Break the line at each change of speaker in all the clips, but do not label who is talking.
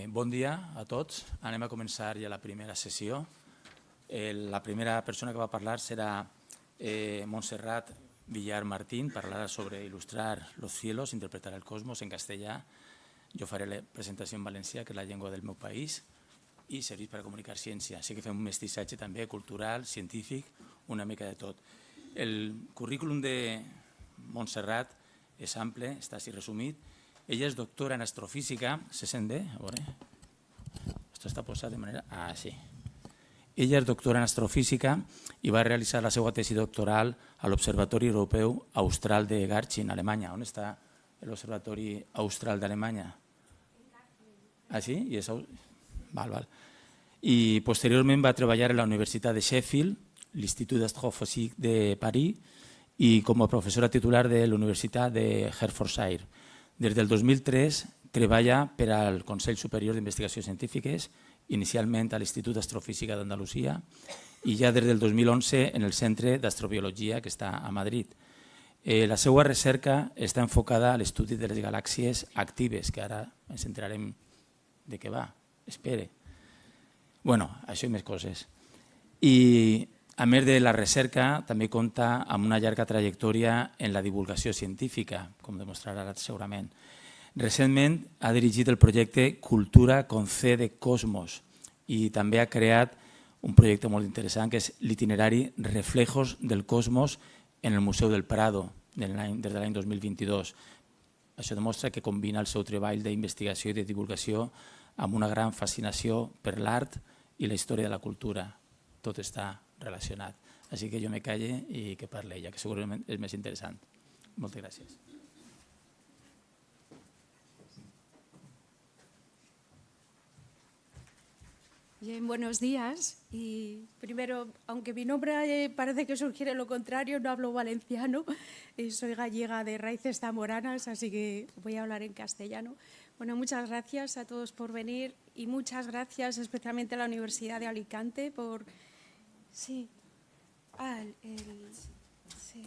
Bon dia a tots. Anem a començar ja la primera sessió. La primera persona que va parlar serà Montserrat Villar Martín. Parlarà sobre il·lustrar los cielos, interpretar el cosmos en castellà. Jo faré la presentació en valencià, que és la llengua del meu país, i serveix per a comunicar ciència. Així que fem un mestissatge també cultural, científic, una mica de tot. El currículum de Montserrat és ample, està així resumit. Ella és doctora en astrofísica. Se sent bé? A veure. Esto està posat de manera... Ah, sí. Ella és doctora en astrofísica i va realitzar la seva tesi doctoral a l'Observatori Europeu Austral de Garching, Alemanya. On està l'Observatori Austral d'Alemanya? Ah, sí? Val. I posteriorment va treballar a la Universitat de Sheffield, l'Institut d'Astrofísica de París i com a professora titular de la Universitat de Hertfordshire. Des del 2003 treballa per al Consell Superior d'Investigacions Científiques, inicialment a l'Institut d'Astrofísica d'Andalusia i ja des del 2011 en el Centre d'Astrobiologia que està a Madrid. La seva recerca està enfocada a l'estudi de les galàxies actives, que ara ens enterarem de què va. Espere. Bueno, això i més coses. I a més de la recerca, també compta amb una llarga trajectòria en la divulgació científica, com demostrarà segurament. Recentment ha dirigit el projecte Cultura con C de Cosmos i també ha creat un projecte molt interessant que és l'itinerari Reflejos del Cosmos en el Museu del Prado des de l'any 2022. Això demostra que combina el seu treball d'investigació i de divulgació amb una gran fascinació per l'art i la història de la cultura. Tot està relacionat. Així que jo me calle i que parli ella, que segurament és més interessant. Moltes gràcies.
Bien, buenos días. Y primero, aunque mi nombre parece que sugiere lo contrario, no hablo valenciano, soy gallega de raíces zamoranas, así que voy a hablar en castellano. Bueno, muchas gracias a todos por venir y muchas gracias especialmente a la Universidad de Alicante por... Sí. Sí.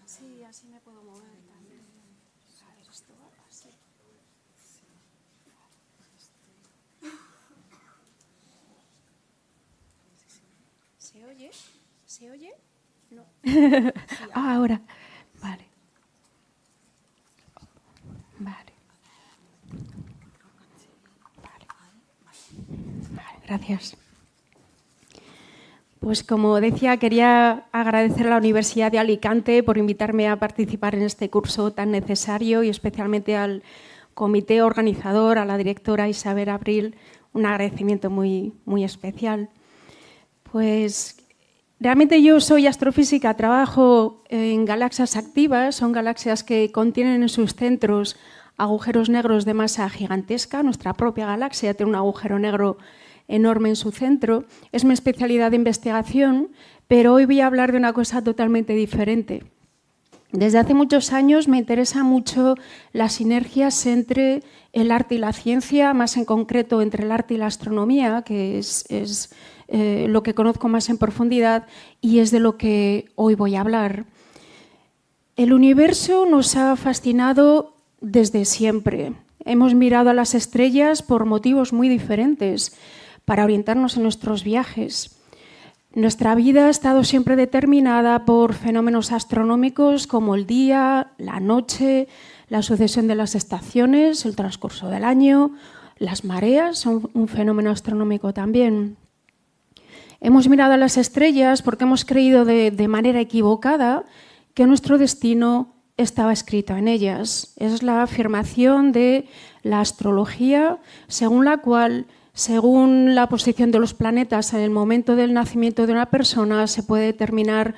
Sí, así me puedo mover también. A ver, esto va así. ¿Se oye? ¿Se oye? No. Sí, ahora. Vale. Gracias. Pues como decía, quería agradecer a la Universidad de Alicante por invitarme a participar en este curso tan necesario y especialmente al comité organizador, a la directora Isabel Abril, un agradecimiento muy especial. Pues realmente yo soy astrofísica, trabajo en galaxias activas, son galaxias que contienen en sus centros agujeros negros de masa gigantesca. Nuestra propia galaxia tiene un agujero negro enorme en su centro. Es mi especialidad de investigación, pero hoy voy a hablar de una cosa totalmente diferente. Desde hace muchos años me interesa mucho las sinergias entre el arte y la ciencia, más en concreto entre el arte y la astronomía, que es lo que conozco más en profundidad y es de lo que hoy voy a hablar. El universo nos ha fascinado desde siempre. Hemos mirado a las estrellas por motivos muy diferentes, para orientarnos en nuestros viajes. Nuestra vida ha estado siempre determinada por fenómenos astronómicos como el día, la noche, la sucesión de las estaciones, el transcurso del año, las mareas son un fenómeno astronómico también. Hemos mirado a las estrellas porque hemos creído de manera equivocada que nuestro destino estaba escrito en ellas. Es la afirmación de la astrología según la cual, según la posición de los planetas en el momento del nacimiento de una persona, se puede determinar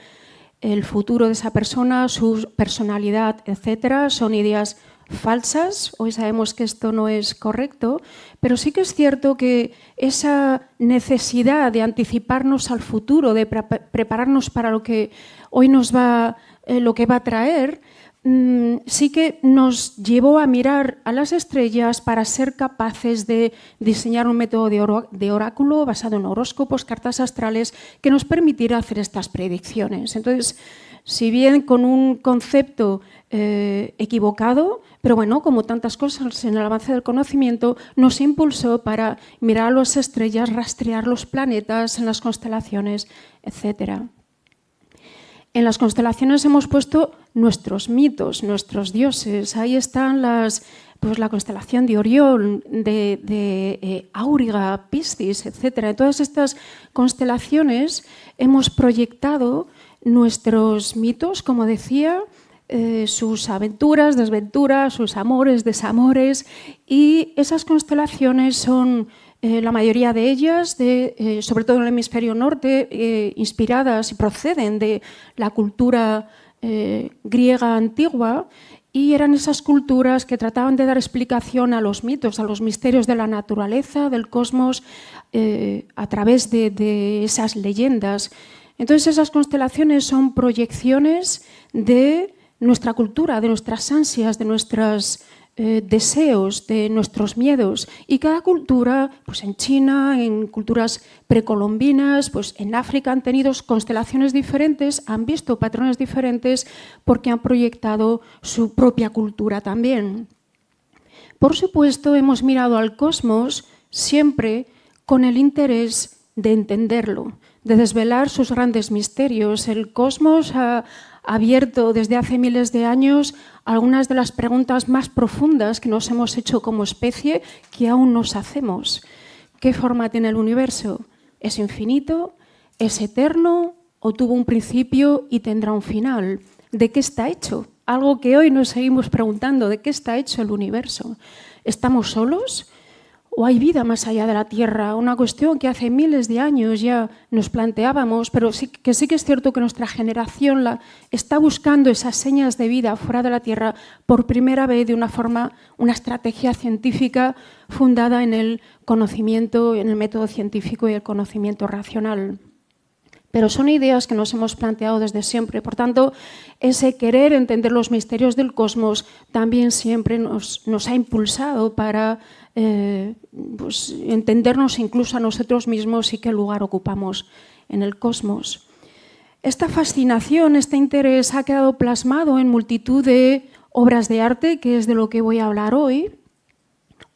el futuro de esa persona, su personalidad, etc. Son ideas falsas. Hoy sabemos que esto no es correcto, pero sí que es cierto que esa necesidad de anticiparnos al futuro, de prepararnos para lo que hoy nos va, lo que va a traer, sí que nos llevó a mirar a las estrellas para ser capaces de diseñar un método de oráculo basado en horóscopos, cartas astrales, que nos permitiera hacer estas predicciones. Entonces, si bien con un concepto equivocado, pero bueno, como tantas cosas en el avance del conocimiento, nos impulsó para mirar a las estrellas, rastrear los planetas en las constelaciones, etc. En las constelaciones hemos puesto nuestros mitos, nuestros dioses. Ahí están pues la constelación de Orión, de Auriga, Piscis, etc. En todas estas constelaciones hemos proyectado nuestros mitos, como decía, sus aventuras, desventuras, sus amores, desamores, y esas constelaciones son, la mayoría de ellas, sobre todo en el hemisferio norte, inspiradas y proceden de la cultura griega antigua, y eran esas culturas que trataban de dar explicación a los mitos, a los misterios de la naturaleza, del cosmos, a través de esas leyendas. Entonces, esas constelaciones son proyecciones de nuestra cultura, de nuestras ansias, de nuestros deseos, de nuestros miedos. Y cada cultura, pues en China, en culturas precolombinas, pues en África han tenido constelaciones diferentes, han visto patrones diferentes porque han proyectado su propia cultura también. Por supuesto, hemos mirado al cosmos siempre con el interés de entenderlo, de desvelar sus grandes misterios. El cosmos ha abierto desde hace miles de años algunas de las preguntas más profundas que nos hemos hecho como especie, que aún nos hacemos. ¿Qué forma tiene el universo? ¿Es infinito? ¿Es eterno? ¿O tuvo un principio y tendrá un final? ¿De qué está hecho? Algo que hoy nos seguimos preguntando, ¿de qué está hecho el universo? ¿Estamos solos? ¿O hay vida más allá de la Tierra? Una cuestión que hace miles de años ya nos planteábamos, pero sí que es cierto que nuestra generación está buscando esas señas de vida fuera de la Tierra por primera vez de una estrategia científica fundada en el conocimiento, en el método científico y el conocimiento racional. Pero son ideas que nos hemos planteado desde siempre. Por tanto, ese querer entender los misterios del cosmos también siempre nos ha impulsado para pues, entendernos incluso a nosotros mismos y qué lugar ocupamos en el cosmos. Esta fascinación, este interés ha quedado plasmado en multitud de obras de arte, que es de lo que voy a hablar hoy,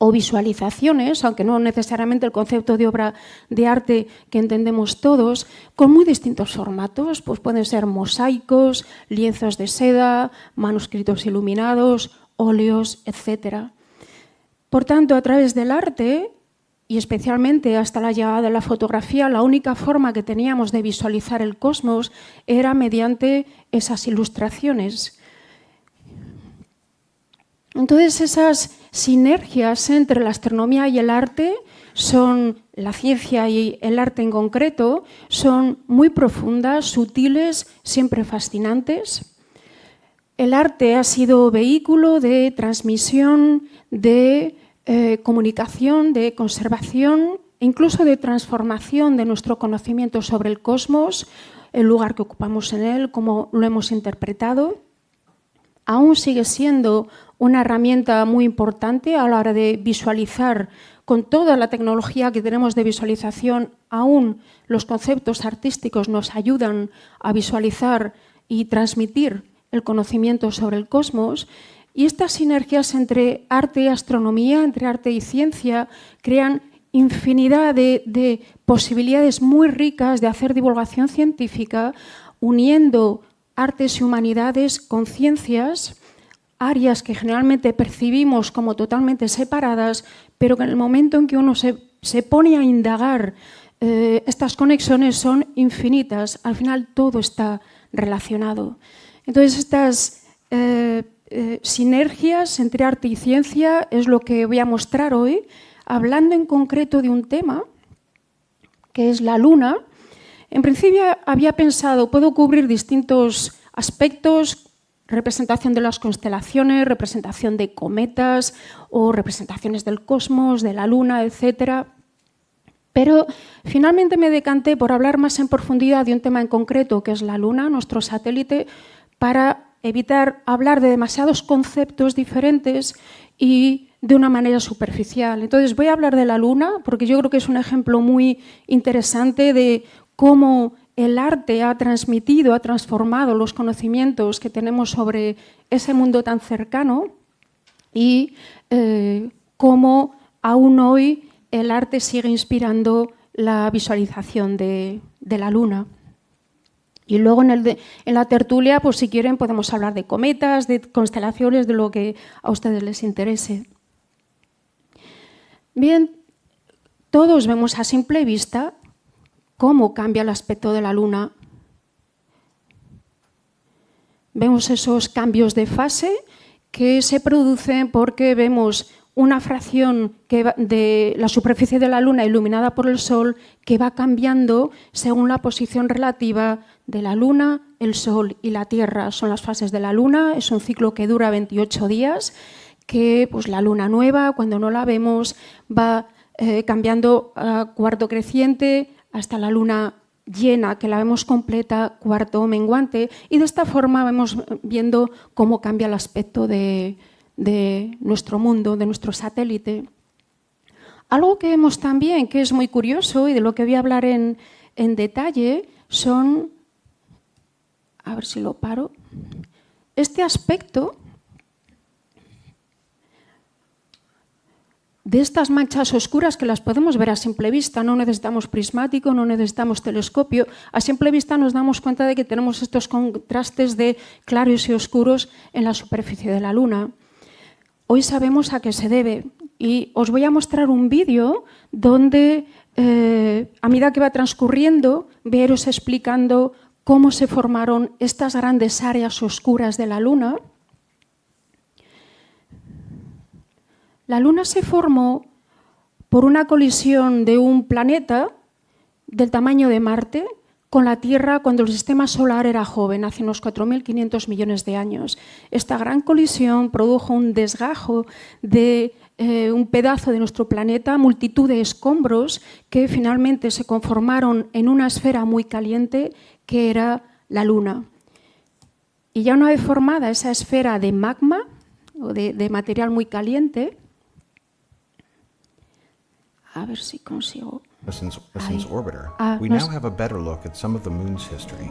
o visualizaciones, aunque no necesariamente el concepto de obra de arte que entendemos todos, con muy distintos formatos, pues pueden ser mosaicos, lienzos de seda, manuscritos iluminados, óleos, etc. Por tanto, a través del arte, y especialmente hasta la llegada de la fotografía, la única forma que teníamos de visualizar el cosmos era mediante esas ilustraciones. Entonces, esas sinergias entre la astronomía y el arte la ciencia y el arte en concreto, son muy profundas, sutiles, siempre fascinantes. El arte ha sido vehículo de transmisión, de comunicación, de conservación, incluso de transformación de nuestro conocimiento sobre el cosmos, el lugar que ocupamos en él, cómo lo hemos interpretado. Aún sigue siendo una herramienta muy importante a la hora de visualizar. Con toda la tecnología que tenemos de visualización, aún los conceptos artísticos nos ayudan a visualizar y transmitir el conocimiento sobre el cosmos. Y estas sinergias entre arte y astronomía, entre arte y ciencia, crean infinidad de posibilidades muy ricas de hacer divulgación científica, uniendo artes y humanidades con ciencias, áreas que generalmente percibimos como totalmente separadas, pero que en el momento en que uno se pone a indagar, estas conexiones son infinitas. Al final todo está relacionado. Entonces, estas sinergias entre arte y ciencia es lo que voy a mostrar hoy, hablando en concreto de un tema que es la Luna. En principio había pensado, puedo cubrir distintos aspectos, representación de las constelaciones, representación de cometas o representaciones del cosmos, de la Luna, etc. Pero finalmente me decanté por hablar más en profundidad de un tema en concreto, que es la Luna, nuestro satélite, para evitar hablar de demasiados conceptos diferentes y de una manera superficial. Entonces voy a hablar de la Luna, porque yo creo que es un ejemplo muy interesante de cómo el arte ha transmitido, ha transformado los conocimientos que tenemos sobre ese mundo tan cercano y cómo aún hoy el arte sigue inspirando la visualización de la luna. Y luego en la tertulia, pues si quieren, podemos hablar de cometas, de constelaciones, de lo que a ustedes les interese. Bien, todos vemos a simple vista cómo cambia el aspecto de la luna. Vemos esos cambios de fase que se producen porque vemos una fracción de la superficie de la luna iluminada por el sol que va cambiando según la posición relativa de la luna, el sol y la tierra. Son las fases de la luna, es un ciclo que dura 28 días, que pues, la luna nueva, cuando no la vemos, va cambiando a cuarto creciente hasta la luna llena, que la vemos completa, cuarto menguante, y de esta forma vamos viendo cómo cambia el aspecto de nuestro mundo, de nuestro satélite. Algo que vemos también, que es muy curioso y de lo que voy a hablar en detalle, son, a ver si lo paro, este aspecto de estas manchas oscuras que las podemos ver a simple vista, no necesitamos prismático, no necesitamos telescopio, a simple vista nos damos cuenta de que tenemos estos contrastes de claros y oscuros en la superficie de la luna. Hoy sabemos a qué se debe y os voy a mostrar un vídeo donde a medida que va transcurriendo, voy a iros explicando cómo se formaron estas grandes áreas oscuras de la luna. La luna se formó por una colisión de un planeta del tamaño de Marte con la Tierra cuando el sistema solar era joven, hace unos 4.500 millones de años. Esta gran colisión produjo un desgajo de un pedazo de nuestro planeta, multitud de escombros que finalmente se conformaron en una esfera muy caliente que era la Luna. Y ya una vez formada esa esfera de magma o de material muy caliente, a ver si consigo.
Since orbiter, we now have a better look at some of the moon's history.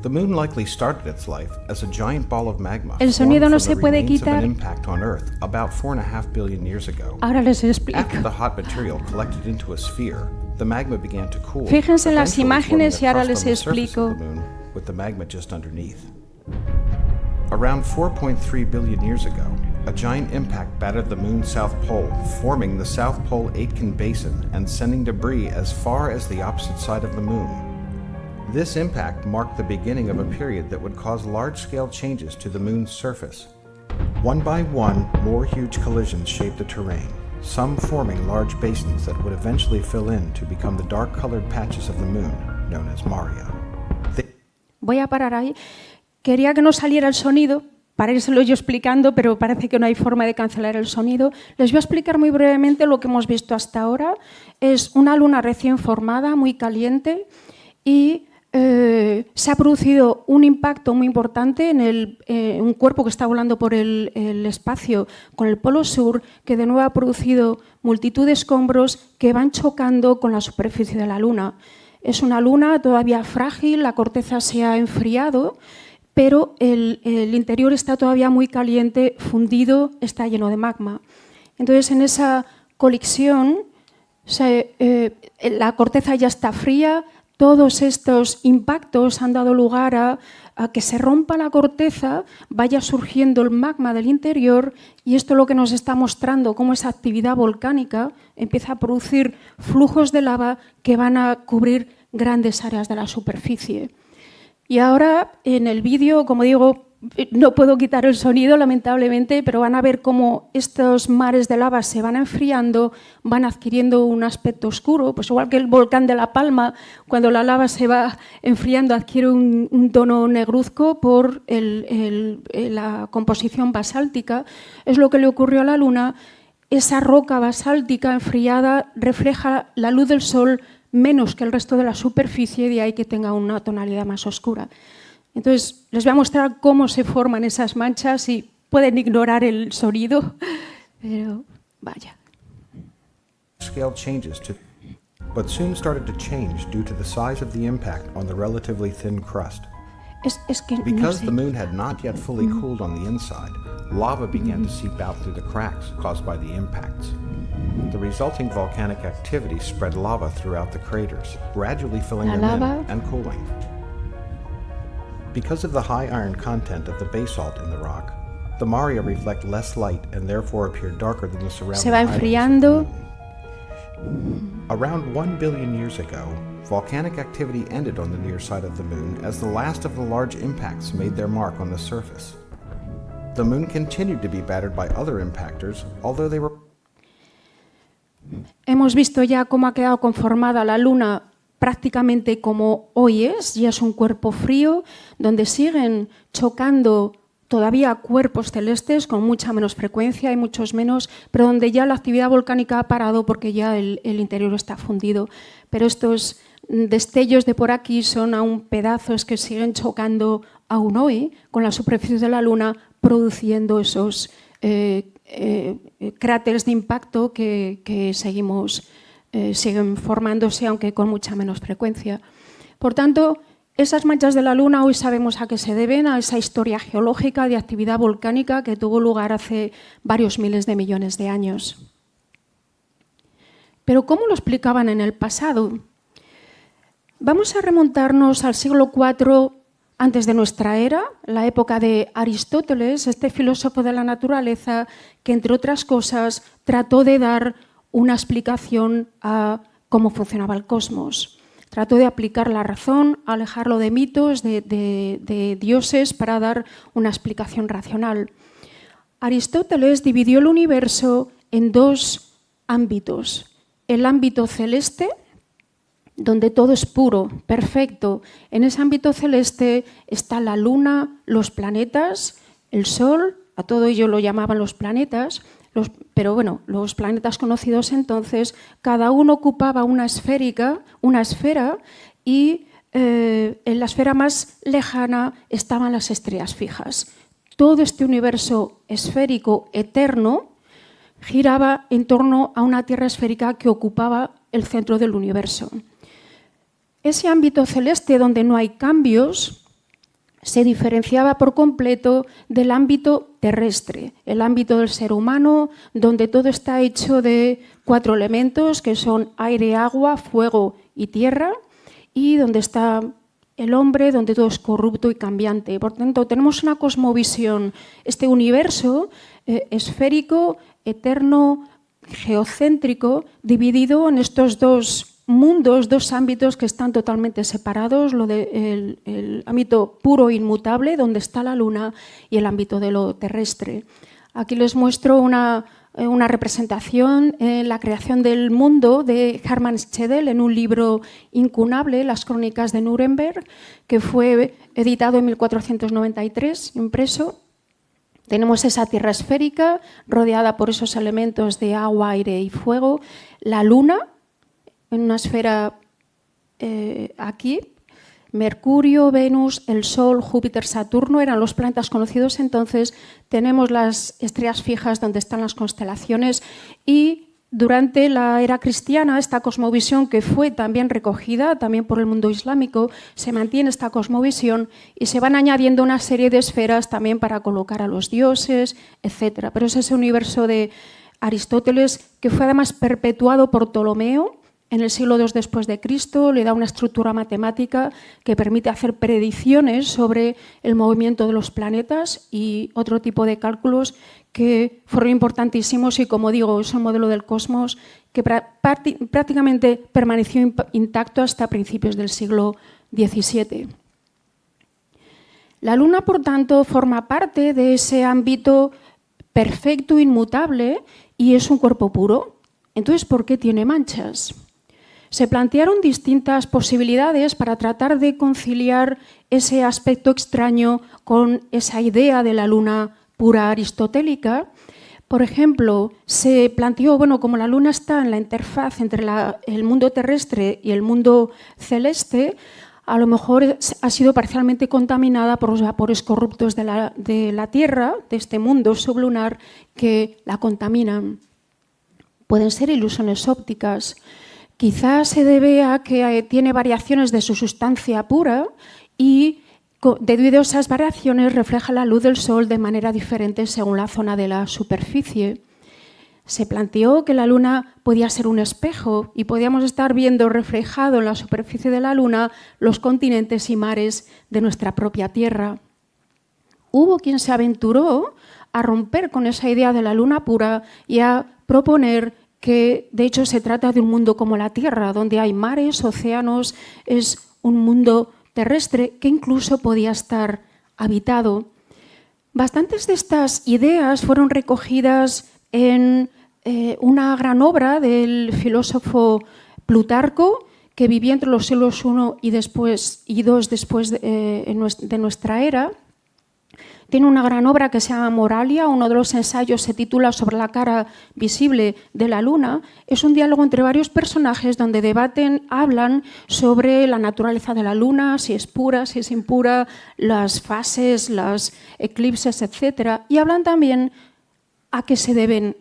The moon likely started its life as a giant ball of magma
El sonido no
formed
se
from the
puede
remains of an
quitar.
impact on Earth about 4.5 billion years ago.
Ahora les explico.
After the hot material collected into a sphere, the magma began to cool.
Fíjense en las
eventually
imágenes
forming
y ahora
a crust
les
on the surface
explico.
of the moon, with the magma just underneath. Around 4.3 billion years ago, a giant impact battered the moon's south pole, forming the South Pole Aitken Basin and sending debris as far as the opposite side of the moon. This impact marked the beginning of a period that would cause large-scale changes to the moon's surface. One by one, more huge collisions shaped the terrain, some forming large basins that would eventually fill in to become the dark-colored patches of the moon, known as Maria.
Voy a parar ahí. Quería que no saliera el sonido, para írselo yo explicando, pero parece que no hay forma de cancelar el sonido. Les voy a explicar muy brevemente lo que hemos visto hasta ahora. Es una luna recién formada, muy caliente, y se ha producido un impacto muy importante en un cuerpo que está volando por el espacio con el polo sur, que de nuevo ha producido multitud de escombros que van chocando con la superficie de la luna. Es una luna todavía frágil, la corteza se ha enfriado, pero el interior está todavía muy caliente, fundido, está lleno de magma. Entonces, en esa colisión, la corteza ya está fría, todos estos impactos han dado lugar a que se rompa la corteza, vaya surgiendo el magma del interior, y esto es lo que nos está mostrando cómo esa actividad volcánica empieza a producir flujos de lava que van a cubrir grandes áreas de la superficie. Y ahora en el vídeo, como digo, no puedo quitar el sonido lamentablemente, pero van a ver cómo estos mares de lava se van enfriando, van adquiriendo un aspecto oscuro, pues igual que el volcán de La Palma, cuando la lava se va enfriando adquiere un tono negruzco por la composición basáltica. Es lo que le ocurrió a la Luna. Esa roca basáltica enfriada refleja la luz del sol menos que el resto de la superficie, de ahí que tenga una tonalidad más oscura. Entonces, les voy a mostrar cómo se forman esas manchas y pueden ignorar el sonido, pero vaya.
but soon started to change due to the size of the impact on the relatively thin crust.
Es que no
Because
sé.
the moon had not yet fully cooled on the inside, lava began to seep out through the cracks caused by the impacts. The resulting volcanic activity spread lava throughout the craters, gradually filling
La
them
lava.
in and cooling. Because of the high iron content of the basalt in the rock, the maria reflect less light and therefore appear darker than the surrounding
Se va
highlands of the
enfriando.
moon. Around 1 billion years ago, volcanic activity ended on the near side of the moon as the last of the large impacts made their mark on the surface. The moon continued to be battered by other impactors, although they were
Hemos visto ya cómo ha quedado conformada la Luna prácticamente como hoy es, ya es un cuerpo frío, donde siguen chocando todavía cuerpos celestes con mucha menos frecuencia y muchos menos, pero donde ya la actividad volcánica ha parado porque ya el interior está fundido. Pero estos destellos de por aquí son aún pedazos que siguen chocando aún hoy con la superficie de la Luna, produciendo esos cráteres de impacto que siguen formándose, aunque con mucha menos frecuencia. Por tanto, esas manchas de la Luna hoy sabemos a qué se deben, a esa historia geológica de actividad volcánica que tuvo lugar hace varios miles de millones de años. Pero ¿cómo lo explicaban en el pasado? Vamos a remontarnos al siglo IV antes de nuestra era, la época de Aristóteles, este filósofo de la naturaleza que, entre otras cosas, trató de dar una explicación a cómo funcionaba el cosmos. Trató de aplicar la razón, alejarlo de mitos, de dioses, para dar una explicación racional. Aristóteles dividió el universo en dos ámbitos. El ámbito celeste, donde todo es puro, perfecto. En ese ámbito celeste está la Luna, los planetas, el Sol, a todo ello lo llamaban los planetas, pero bueno, los planetas conocidos entonces, cada uno ocupaba una esfera y en la esfera más lejana estaban las estrellas fijas. Todo este universo esférico eterno giraba en torno a una Tierra esférica que ocupaba el centro del universo. Ese ámbito celeste donde no hay cambios se diferenciaba por completo del ámbito terrestre, el ámbito del ser humano, donde todo está hecho de 4 elementos que son aire, agua, fuego y tierra, y donde está el hombre, donde todo es corrupto y cambiante. Por tanto, tenemos una cosmovisión, este universo esférico, eterno, geocéntrico, dividido en estos dos mundos, dos ámbitos que están totalmente separados, el ámbito puro e inmutable, donde está la Luna, y el ámbito de lo terrestre. Aquí les muestro una representación en la creación del mundo de Hermann Schedel en un libro incunable, Las Crónicas de Nuremberg, que fue editado en 1493, impreso. Tenemos esa Tierra esférica rodeada por esos elementos de agua, aire y fuego, la Luna, en una esfera aquí, Mercurio, Venus, el Sol, Júpiter, Saturno eran los planetas conocidos entonces. Tenemos las estrellas fijas donde están las constelaciones y durante la era cristiana esta cosmovisión, que fue también recogida también por el mundo islámico, se mantiene esta cosmovisión y se van añadiendo una serie de esferas también para colocar a los dioses, etc. Pero es ese universo de Aristóteles que fue además perpetuado por Ptolomeo en el siglo II después de Cristo, le da una estructura matemática que permite hacer predicciones sobre el movimiento de los planetas y otro tipo de cálculos que fueron importantísimos y, como digo, es un modelo del cosmos que prácticamente permaneció intacto hasta principios del siglo XVII. La Luna, por tanto, forma parte de ese ámbito perfecto, inmutable, y es un cuerpo puro. Entonces, ¿por qué tiene manchas? Se plantearon distintas posibilidades para tratar de conciliar ese aspecto extraño con esa idea de la Luna pura aristotélica. Por ejemplo, se planteó, como la Luna está en la interfaz entre el mundo terrestre y el mundo celeste, a lo mejor ha sido parcialmente contaminada por los vapores corruptos de la Tierra, de este mundo sublunar, que la contaminan. Pueden ser ilusiones ópticas. Quizás se debe a que tiene variaciones de su sustancia pura y debido a esas variaciones refleja la luz del Sol de manera diferente según la zona de la superficie. Se planteó que la Luna podía ser un espejo y podíamos estar viendo reflejado en la superficie de la Luna los continentes y mares de nuestra propia Tierra. Hubo quien se aventuró a romper con esa idea de la Luna pura y a proponer que, de hecho, se trata de un mundo como la Tierra, donde hay mares, océanos, es un mundo terrestre que incluso podía estar habitado. Bastantes de estas ideas fueron recogidas en una gran obra del filósofo Plutarco, que vivía entre los siglos I y II después de nuestra era. Tiene una gran obra que se llama Moralia, uno de los ensayos se titula Sobre la cara visible de la Luna. Es un diálogo entre varios personajes donde debaten, hablan sobre la naturaleza de la Luna, si es pura, si es impura, las fases, los eclipses, etc. Y hablan también a qué se deben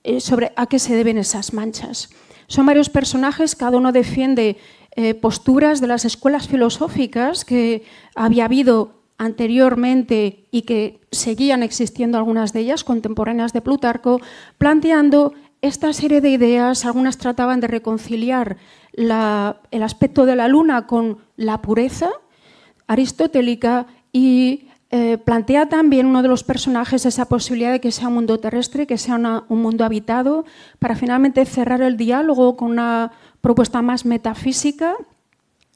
esas manchas. Son varios personajes, cada uno defiende posturas de las escuelas filosóficas que había habido anteriormente y que seguían existiendo algunas de ellas, contemporáneas de Plutarco, planteando esta serie de ideas. Algunas trataban de reconciliar el aspecto de la Luna con la pureza aristotélica y plantea también uno de los personajes esa posibilidad de que sea un mundo terrestre, que sea un mundo habitado, para finalmente cerrar el diálogo con una propuesta más metafísica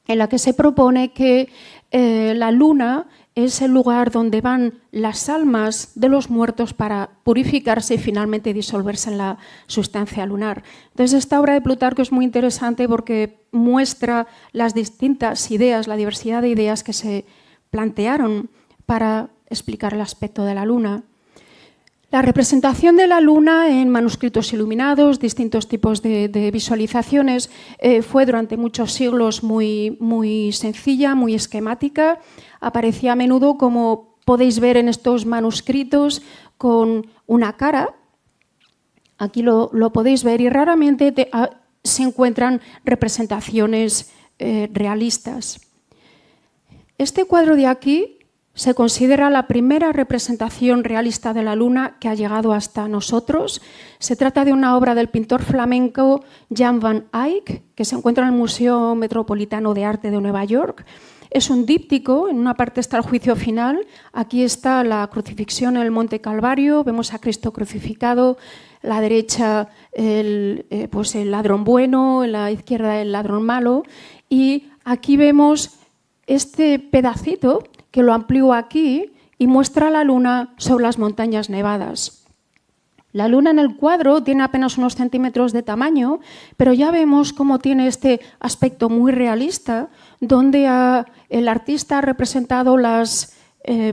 en la que se propone que la Luna es el lugar donde van las almas de los muertos para purificarse y finalmente disolverse en la sustancia lunar. Entonces, esta obra de Plutarco es muy interesante porque muestra las distintas ideas, la diversidad de ideas que se plantearon para explicar el aspecto de la Luna. La representación de la Luna en manuscritos iluminados, distintos tipos de visualizaciones, fue durante muchos siglos muy sencilla, muy esquemática. Aparecía a menudo, como podéis ver en estos manuscritos, con una cara. Aquí lo podéis ver y raramente se encuentran representaciones realistas. Este cuadro de aquí se considera la primera representación realista de la Luna que ha llegado hasta nosotros. Se trata de una obra del pintor flamenco Jan van Eyck, que se encuentra en el Museo Metropolitano de Arte de Nueva York. Es un díptico, en una parte está el juicio final, aquí está la crucifixión en el Monte Calvario, vemos a Cristo crucificado, a la derecha el ladrón bueno, en la izquierda el ladrón malo, y aquí vemos este pedacito que lo amplío aquí y muestra la Luna sobre las montañas nevadas. La Luna en el cuadro tiene apenas unos centímetros de tamaño, pero ya vemos cómo tiene este aspecto muy realista, donde el artista ha representado las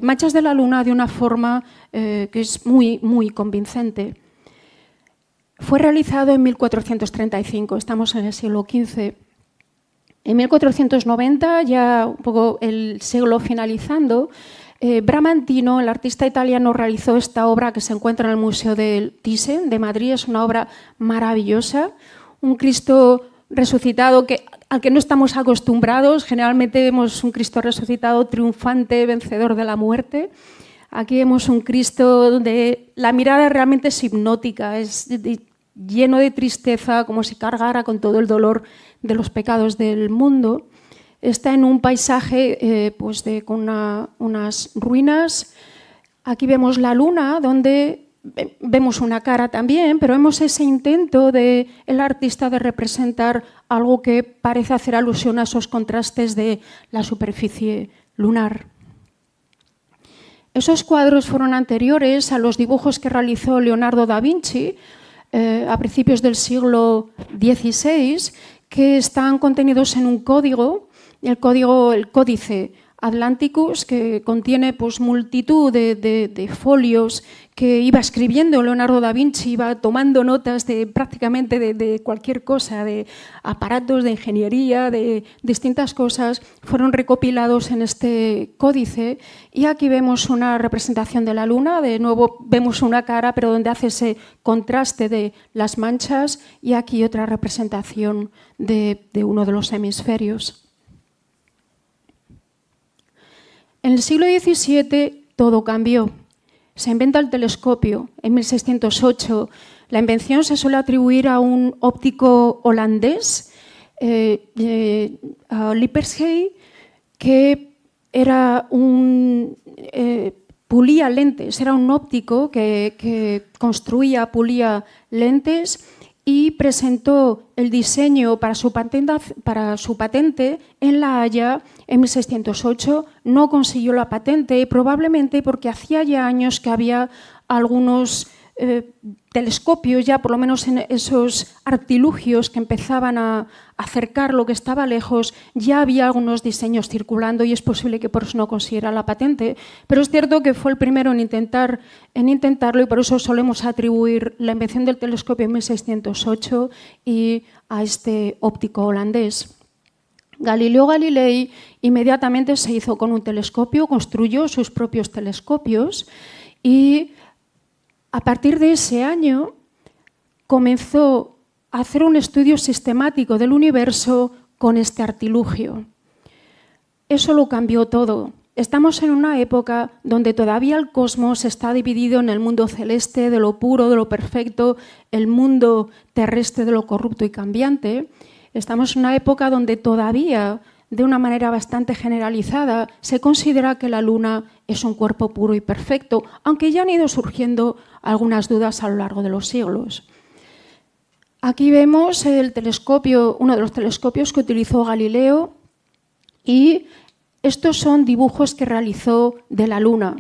manchas de la Luna de una forma que es muy, muy convincente. Fue realizado en 1435, estamos en el siglo XV. En 1490, ya un poco el siglo finalizando, Bramantino, el artista italiano, realizó esta obra que se encuentra en el Museo del Thyssen de Madrid. Es una obra maravillosa, un Cristo resucitado al que no estamos acostumbrados. Generalmente vemos un Cristo resucitado triunfante, vencedor de la muerte. Aquí vemos un Cristo donde la mirada realmente es hipnótica, es lleno de tristeza, como si cargara con todo el dolor de los pecados del mundo. Está en un paisaje con unas ruinas. Aquí vemos la Luna, donde vemos una cara también, pero vemos ese intento del artista de representar algo que parece hacer alusión a esos contrastes de la superficie lunar. Esos cuadros fueron anteriores a los dibujos que realizó Leonardo da Vinci a principios del siglo XVI, que están contenidos en un código. El códice Atlanticus, que contiene pues, multitud de folios que iba escribiendo Leonardo da Vinci, iba tomando notas de prácticamente de cualquier cosa, de aparatos, de ingeniería, de distintas cosas, fueron recopilados en este códice. Y aquí vemos una representación de la Luna, de nuevo vemos una cara, pero donde hace ese contraste de las manchas, y aquí otra representación de uno de los hemisferios. En el siglo XVII todo cambió. Se inventa el telescopio en 1608. La invención se suele atribuir a un óptico holandés, Lippershey, que era pulía lentes, era un óptico que construía, pulía lentes, y presentó el diseño para su patente en La Haya en 1608. No consiguió la patente, probablemente porque hacía ya años que había algunos telescopios, ya por lo menos en esos artilugios que empezaban a acercar lo que estaba lejos, ya había algunos diseños circulando y es posible que por eso no consiguiera la patente, pero es cierto que fue el primero en intentarlo y por eso solemos atribuir la invención del telescopio en 1608 y a este óptico holandés. Galileo Galilei inmediatamente se hizo con un telescopio, construyó sus propios telescopios y a partir de ese año comenzó a hacer un estudio sistemático del universo con este artilugio. Eso lo cambió todo. Estamos en una época donde todavía el cosmos está dividido en el mundo celeste, de lo puro, de lo perfecto, el mundo terrestre, de lo corrupto y cambiante. Estamos en una época donde todavía, de una manera bastante generalizada, se considera que la Luna es un cuerpo puro y perfecto, aunque ya han ido surgiendo algunas dudas a lo largo de los siglos. Aquí vemos el telescopio, uno de los telescopios que utilizó Galileo, y estos son dibujos que realizó de la Luna.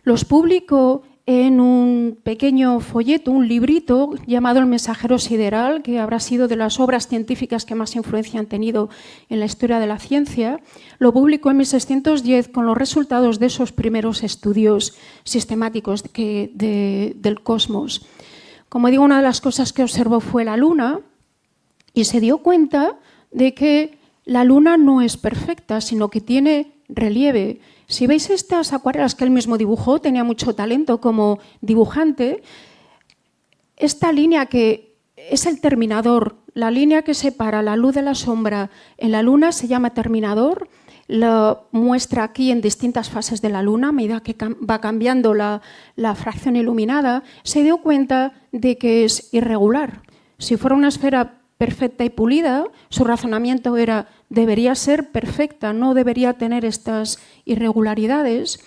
Los publicó en un pequeño folleto, un librito llamado El mensajero sideral, que habrá sido de las obras científicas que más influencia han tenido en la historia de la ciencia. Lo publicó en 1610 con los resultados de esos primeros estudios sistemáticos del cosmos. Como digo, una de las cosas que observó fue la Luna y se dio cuenta de que la Luna no es perfecta, sino que tiene relieve. Si veis estas acuarelas que él mismo dibujó, tenía mucho talento como dibujante, esta línea que es el terminador, la línea que separa la luz de la sombra en la Luna se llama terminador, lo muestra aquí en distintas fases de la Luna, a medida que va cambiando la fracción iluminada, se dio cuenta de que es irregular. Si fuera una esfera perfecta y pulida, su razonamiento era debería ser perfecta, no debería tener estas irregularidades.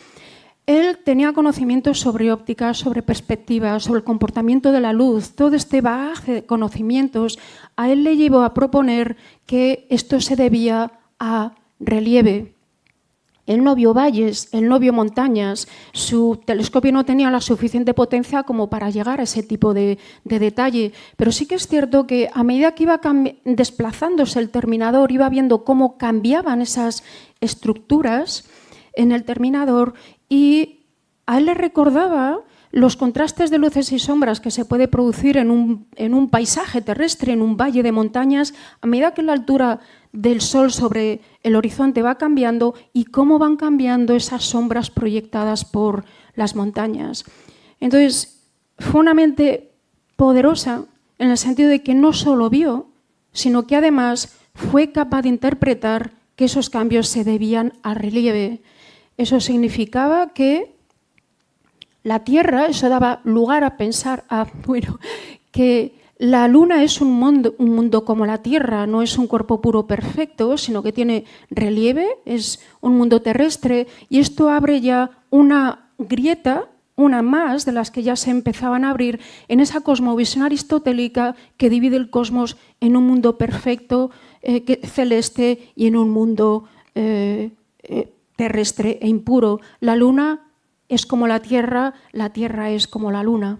Él tenía conocimientos sobre óptica, sobre perspectiva, sobre el comportamiento de la luz. Todo este bagaje de conocimientos a él le llevó a proponer que esto se debía a relieve. Él no vio valles, él no vio montañas, su telescopio no tenía la suficiente potencia como para llegar a ese tipo de detalle, pero sí que es cierto que a medida que iba desplazándose el terminador, iba viendo cómo cambiaban esas estructuras en el terminador y a él le recordaba los contrastes de luces y sombras que se puede producir en un paisaje terrestre, en un valle de montañas, a medida que la altura del sol sobre el horizonte va cambiando y cómo van cambiando esas sombras proyectadas por las montañas. Entonces, fue una mente poderosa en el sentido de que no solo vio, sino que además fue capaz de interpretar que esos cambios se debían al relieve. Eso significaba que la Tierra, eso daba lugar a pensar que la Luna es un mundo como la Tierra, no es un cuerpo puro perfecto, sino que tiene relieve, es un mundo terrestre, y esto abre ya una grieta, una más de las que ya se empezaban a abrir en esa cosmovisión aristotélica que divide el cosmos en un mundo perfecto, celeste, y en un mundo terrestre e impuro. La Luna es como la Tierra es como la Luna.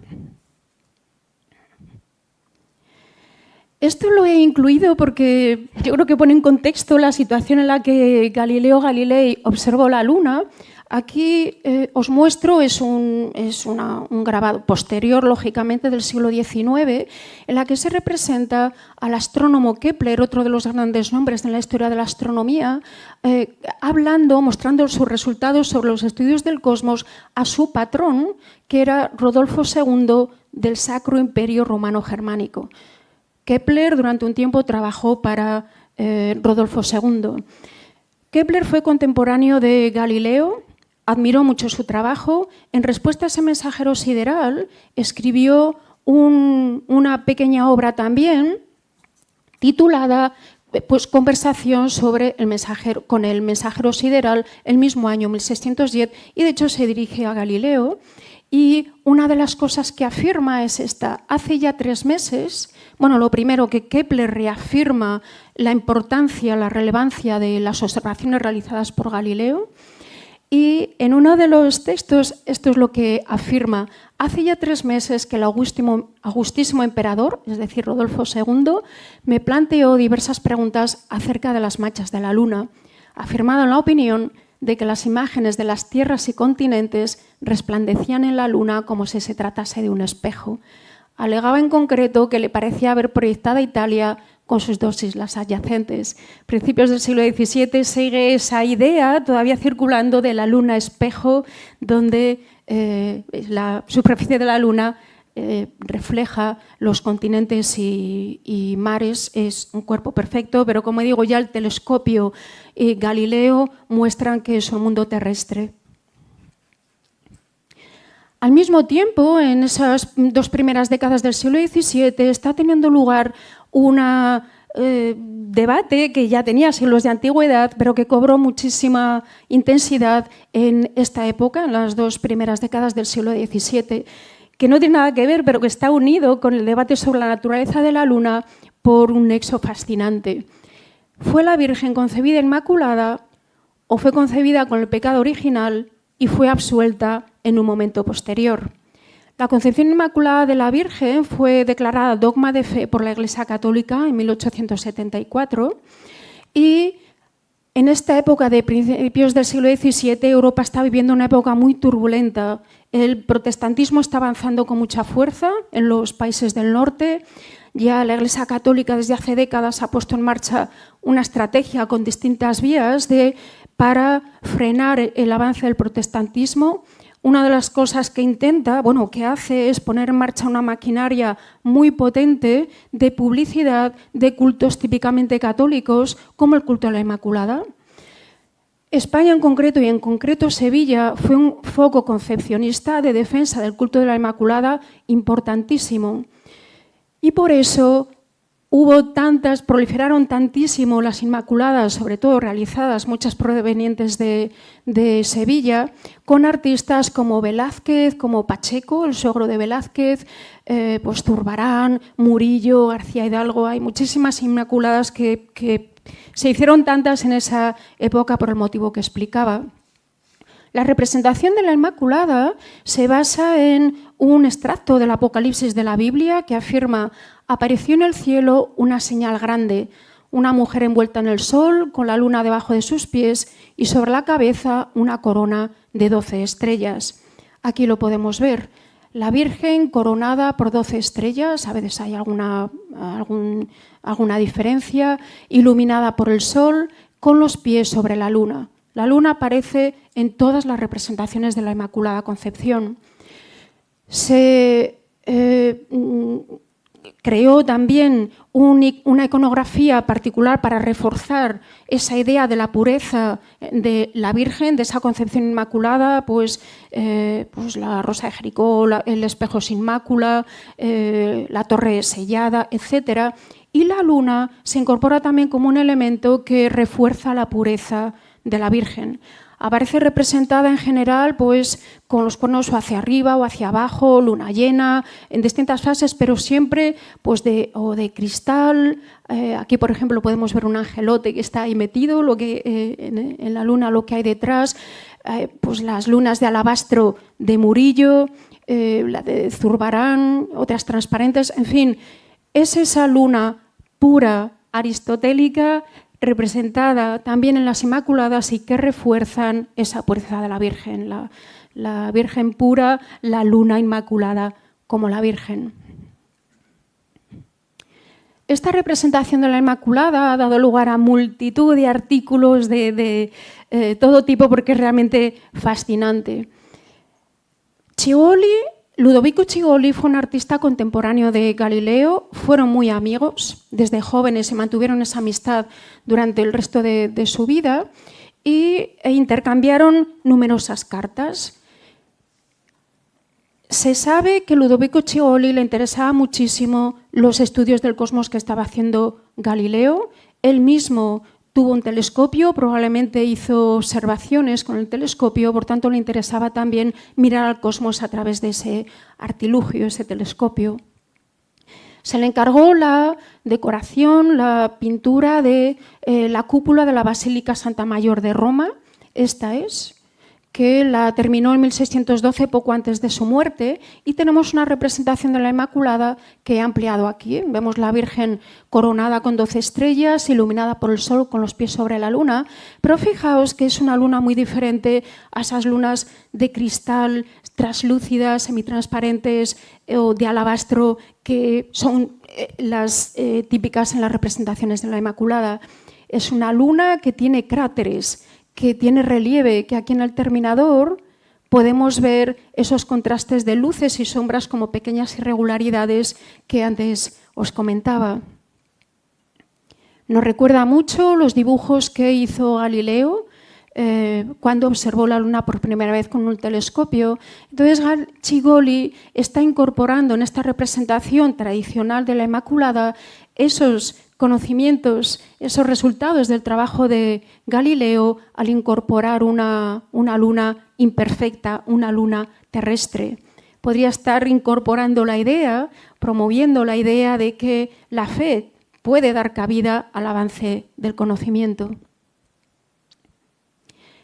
Esto lo he incluido porque yo creo que pone en contexto la situación en la que Galileo Galilei observó la Luna. Aquí os muestro, es un grabado posterior, lógicamente, del siglo XIX, en la que se representa al astrónomo Kepler, otro de los grandes nombres en la historia de la astronomía, mostrando sus resultados sobre los estudios del cosmos a su patrón, que era Rodolfo II del Sacro Imperio Romano Germánico. Kepler durante un tiempo trabajó para Rodolfo II. Kepler fue contemporáneo de Galileo, admiró mucho su trabajo. En respuesta a ese mensajero sideral, escribió una pequeña obra también titulada Conversación sobre con el mensajero sideral, el mismo año 1610, y de hecho se dirige a Galileo. Y una de las cosas que afirma es esta: hace ya 3 meses, lo primero, que Kepler reafirma la importancia, la relevancia de las observaciones realizadas por Galileo. Y en uno de los textos, esto es lo que afirma: hace ya 3 meses que el augustísimo emperador, es decir, Rodolfo II, me planteó diversas preguntas acerca de las manchas de la Luna, afirmado en la opinión de que las imágenes de las tierras y continentes resplandecían en la Luna como si se tratase de un espejo. Alegaba en concreto que le parecía haber proyectado a Italia con sus 2 islas adyacentes. A principios del siglo XVII sigue esa idea todavía circulando de la Luna espejo, donde la superficie de la Luna refleja los continentes y mares. Es un cuerpo perfecto, pero como digo, ya el telescopio y Galileo muestran que es un mundo terrestre. Al mismo tiempo, en esas 2 primeras décadas del siglo XVII está teniendo lugar un debate que ya tenía siglos de antigüedad, pero que cobró muchísima intensidad en esta época, en las 2 primeras décadas del siglo XVII, que no tiene nada que ver, pero que está unido con el debate sobre la naturaleza de la Luna por un nexo fascinante. ¿Fue la Virgen concebida inmaculada o fue concebida con el pecado original y fue absuelta en un momento posterior? La concepción inmaculada de la Virgen fue declarada dogma de fe por la Iglesia Católica en 1874 y en esta época de principios del siglo XVII Europa está viviendo una época muy turbulenta. El protestantismo está avanzando con mucha fuerza en los países del norte. Ya la Iglesia Católica desde hace décadas ha puesto en marcha una estrategia con distintas vías para frenar el avance del protestantismo. Una de las cosas que que hace es poner en marcha una maquinaria muy potente de publicidad de cultos típicamente católicos, como el culto a la Inmaculada. España en concreto Sevilla, fue un foco concepcionista de defensa del culto de la Inmaculada importantísimo. Y por eso proliferaron tantísimo las Inmaculadas, sobre todo realizadas, muchas provenientes de Sevilla, con artistas como Velázquez, como Pacheco, el suegro de Velázquez, Zurbarán, Murillo, García Hidalgo. Hay muchísimas Inmaculadas que se hicieron tantas en esa época por el motivo que explicaba. La representación de la Inmaculada se basa en un extracto del Apocalipsis de la Biblia que afirma: apareció en el cielo una señal grande, una mujer envuelta en el sol, con la luna debajo de sus pies y sobre la cabeza una corona de 12 estrellas. Aquí lo podemos ver. La Virgen coronada por 12 estrellas, a veces hay alguna diferencia, iluminada por el sol, con los pies sobre la luna. La luna aparece en todas las representaciones de la Inmaculada Concepción. Se creó también una iconografía particular para reforzar esa idea de la pureza de la Virgen, de esa concepción inmaculada, pues la rosa de Jericó, el espejo sin mácula, la torre sellada, etc. Y la luna se incorpora también como un elemento que refuerza la pureza de la Virgen. Aparece representada en general pues, con los cuernos o hacia arriba o hacia abajo, luna llena, en distintas fases, pero siempre pues, de cristal. Aquí, por ejemplo, podemos ver un angelote que está ahí metido, en la luna lo que hay detrás, pues las lunas de alabastro de Murillo, la de Zurbarán, otras transparentes, en fin, es esa luna pura, aristotélica, representada también en las Inmaculadas y que refuerzan esa pureza de la Virgen, la Virgen pura, la luna inmaculada como la Virgen. Esta representación de la Inmaculada ha dado lugar a multitud de artículos de todo tipo porque es realmente fascinante. Ludovico Cigoli fue un artista contemporáneo de Galileo, fueron muy amigos, desde jóvenes se mantuvieron esa amistad durante el resto de su vida e intercambiaron numerosas cartas. Se sabe que a Ludovico Cigoli le interesaba muchísimo los estudios del cosmos que estaba haciendo Galileo. Él mismo tuvo un telescopio, probablemente hizo observaciones con el telescopio, por tanto le interesaba también mirar al cosmos a través de ese artilugio, ese telescopio. Se le encargó la decoración, la pintura de la cúpula de la Basílica Santa Mayor de Roma, esta es, que la terminó en 1612, poco antes de su muerte, y tenemos una representación de la Inmaculada que he ampliado aquí. Vemos la Virgen coronada con 12 estrellas, iluminada por el sol con los pies sobre la luna, pero fijaos que es una luna muy diferente a esas lunas de cristal, translúcidas, semitransparentes o de alabastro que son las típicas en las representaciones de la Inmaculada. Es una luna que tiene cráteres, que tiene relieve, que aquí en el terminador podemos ver esos contrastes de luces y sombras como pequeñas irregularidades que antes os comentaba. Nos recuerda mucho los dibujos que hizo Galileo cuando observó la luna por primera vez con un telescopio. Entonces Cigoli está incorporando en esta representación tradicional de la Inmaculada esos conocimientos, esos resultados del trabajo de Galileo al incorporar una luna imperfecta, una luna terrestre. Podría estar incorporando la idea, promoviendo la idea de que la fe puede dar cabida al avance del conocimiento.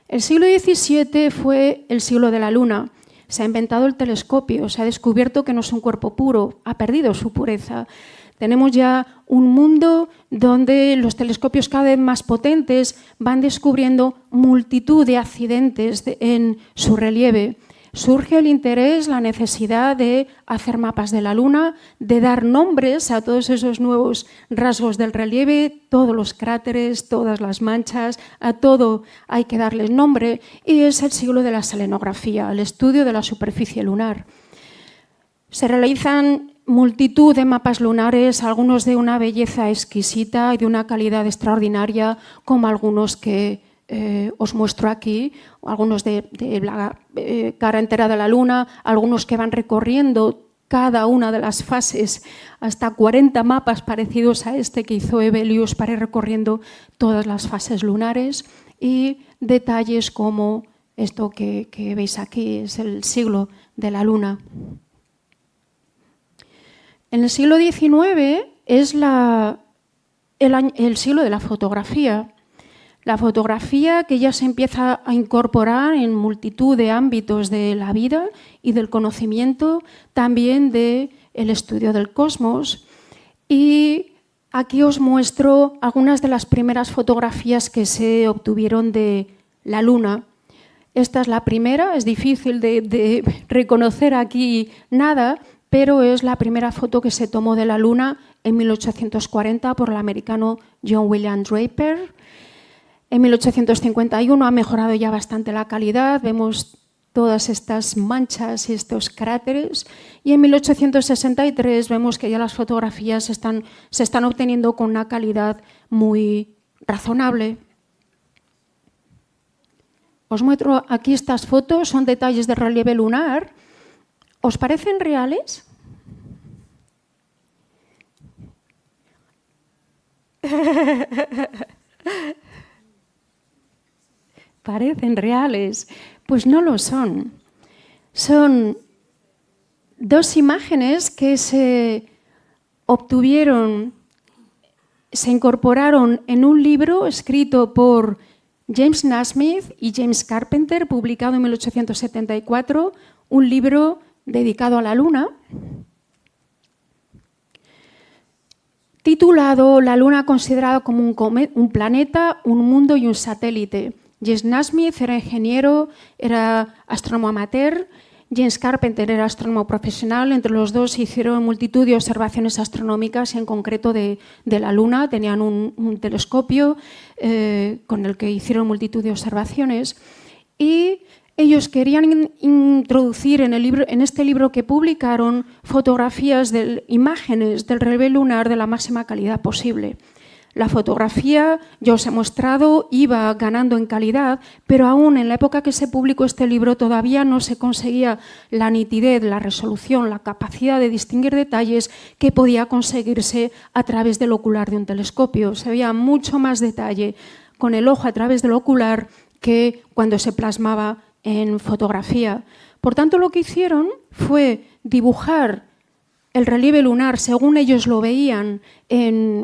El siglo XVII fue el siglo de la luna. Se ha inventado el telescopio, se ha descubierto que no es un cuerpo puro, ha perdido su pureza. Tenemos ya un mundo donde los telescopios cada vez más potentes van descubriendo multitud de accidentes en su relieve. Surge el interés, la necesidad de hacer mapas de la Luna, de dar nombres a todos esos nuevos rasgos del relieve, todos los cráteres, todas las manchas, a todo hay que darles nombre, y es el siglo de la selenografía, el estudio de la superficie lunar. Se realizan multitud de mapas lunares, algunos de una belleza exquisita y de una calidad extraordinaria, como algunos que os muestro aquí, algunos de la cara entera de la Luna, algunos que van recorriendo cada una de las fases, hasta 40 mapas parecidos a este que hizo Hevelius para ir recorriendo todas las fases lunares, y detalles como esto que veis aquí, es el siglo de la Luna. En el siglo XIX es el siglo de la fotografía. La fotografía que ya se empieza a incorporar en multitud de ámbitos de la vida y del conocimiento, también del estudio del cosmos. Y aquí os muestro algunas de las primeras fotografías que se obtuvieron de la Luna. Esta es la primera, es difícil de reconocer aquí nada, pero es la primera foto que se tomó de la Luna en 1840 por el americano John William Draper. En 1851 ha mejorado ya bastante la calidad, vemos todas estas manchas y estos cráteres, y en 1863 vemos que ya las fotografías se están obteniendo con una calidad muy razonable. Os muestro aquí estas fotos, son detalles de relieve lunar. ¿Os parecen reales? Parecen reales, pues no lo son. Son dos imágenes que se obtuvieron, se incorporaron en un libro escrito por James Nasmith y James Carpenter, publicado en 1874, un libro dedicado a la Luna. titulado La Luna considerada como un planeta, un mundo y un satélite. James Naismith era ingeniero, era astrónomo amateur. James Carpenter era astrónomo profesional. Entre los dos hicieron multitud de observaciones astronómicas, en concreto de la Luna. Tenían un telescopio con el que hicieron multitud de observaciones. Y ellos querían introducir en este libro que publicaron fotografías, imágenes del relieve lunar de la máxima calidad posible. La fotografía, ya os he mostrado, iba ganando en calidad, pero aún en la época que se publicó este libro todavía no se conseguía la nitidez, la resolución, la capacidad de distinguir detalles que podía conseguirse a través del ocular de un telescopio. Se veía mucho más detalle con el ojo a través del ocular que cuando se plasmaba en fotografía. Por tanto, lo que hicieron fue dibujar el relieve lunar según ellos lo veían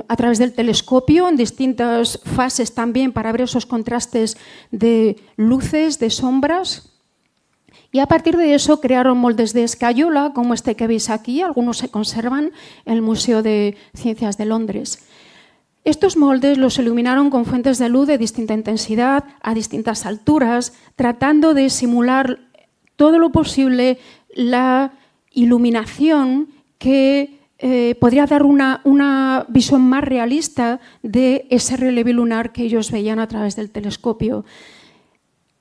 a través del telescopio, en distintas fases también para ver esos contrastes de luces, de sombras. Y a partir de eso crearon moldes de escayola, como este que veis aquí, algunos se conservan en el Museo de Ciencias de Londres. Estos moldes los iluminaron con fuentes de luz de distinta intensidad, a distintas alturas, tratando de simular todo lo posible la iluminación que podría dar una visión más realista de ese relieve lunar que ellos veían a través del telescopio.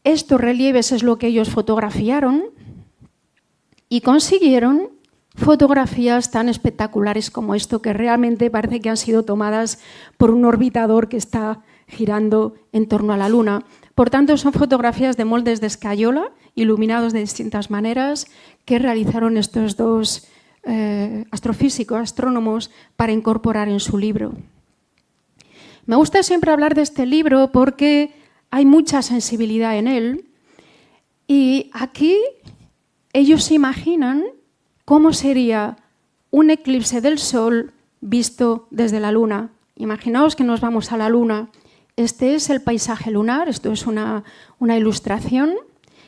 Estos relieves es lo que ellos fotografiaron y consiguieron fotografías tan espectaculares como esto, que realmente parece que han sido tomadas por un orbitador que está girando en torno a la Luna. Por tanto, son fotografías de moldes de escayola, iluminados de distintas maneras, que realizaron estos dos astrofísicos, astrónomos, para incorporar en su libro. Me gusta siempre hablar de este libro porque hay mucha sensibilidad en él y aquí ellos se imaginan cómo sería un eclipse del Sol visto desde la Luna. Imaginaos que nos vamos a la Luna. Este es el paisaje lunar, esto es una ilustración.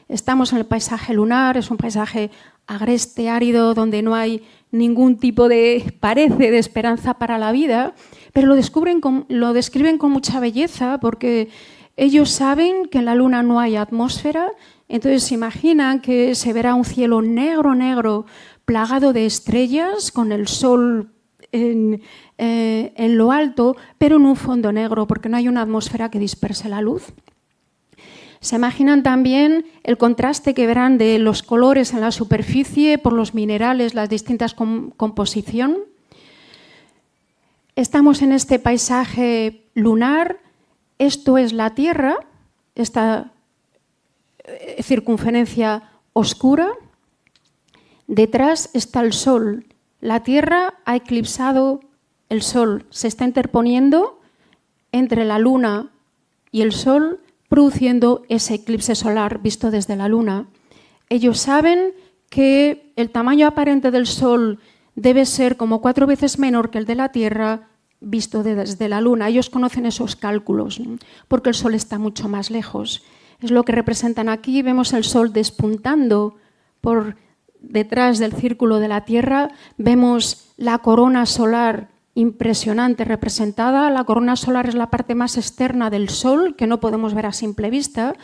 Estamos en el paisaje lunar, es un paisaje agreste, árido, donde no hay ningún tipo de, parece, de esperanza para la vida, pero lo describen con mucha belleza porque ellos saben que en la Luna no hay atmósfera, entonces se imaginan que se verá un cielo negro, negro, plagado de estrellas, con el Sol en lo alto, pero en un fondo negro, porque no hay una atmósfera que disperse la luz. Se imaginan también el contraste que verán de los colores en la superficie por los minerales, las distintas composición. Estamos en este paisaje lunar, esto es la Tierra, esta circunferencia oscura. Detrás está el Sol. La Tierra ha eclipsado el Sol, se está interponiendo entre la Luna y el Sol, produciendo ese eclipse solar visto desde la Luna. Ellos saben que el tamaño aparente del Sol debe ser como 4 veces menor que el de la Tierra visto desde la Luna. Ellos conocen esos cálculos, ¿no? Porque el Sol está mucho más lejos. Es lo que representan aquí. Vemos el Sol despuntando por detrás del círculo de la Tierra. Vemos la corona solar impresionante representada. La corona solar es la parte más externa del Sol, que no podemos ver a simple vista.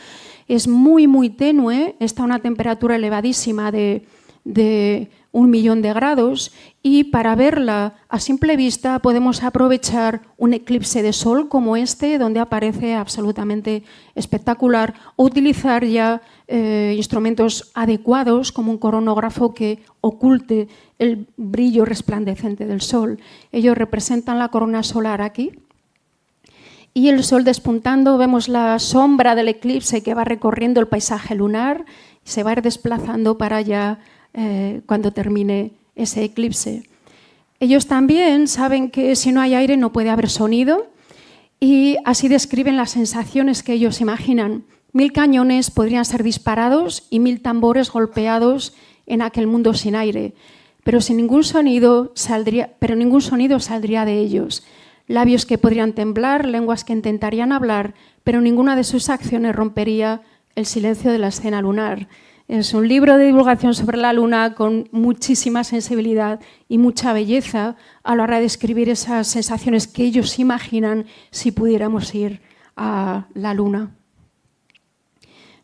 Es muy, muy tenue, está a una temperatura elevadísima de 1.000.000 de grados, y para verla a simple vista podemos aprovechar un eclipse de Sol como este, donde aparece absolutamente espectacular, o utilizar ya instrumentos adecuados como un coronógrafo que oculte el brillo resplandecente del Sol. Ellos representan la corona solar aquí. Y el Sol despuntando, vemos la sombra del eclipse que va recorriendo el paisaje lunar y se va a ir desplazando para allá cuando termine ese eclipse. Ellos también saben que si no hay aire no puede haber sonido, y así describen las sensaciones que ellos imaginan. 1000 cañones podrían ser disparados y 1000 tambores golpeados en aquel mundo sin aire, pero ningún sonido saldría de ellos. Labios que podrían temblar, lenguas que intentarían hablar, pero ninguna de sus acciones rompería el silencio de la escena lunar. Es un libro de divulgación sobre la Luna con muchísima sensibilidad y mucha belleza a la hora de describir esas sensaciones que ellos imaginan si pudiéramos ir a la Luna.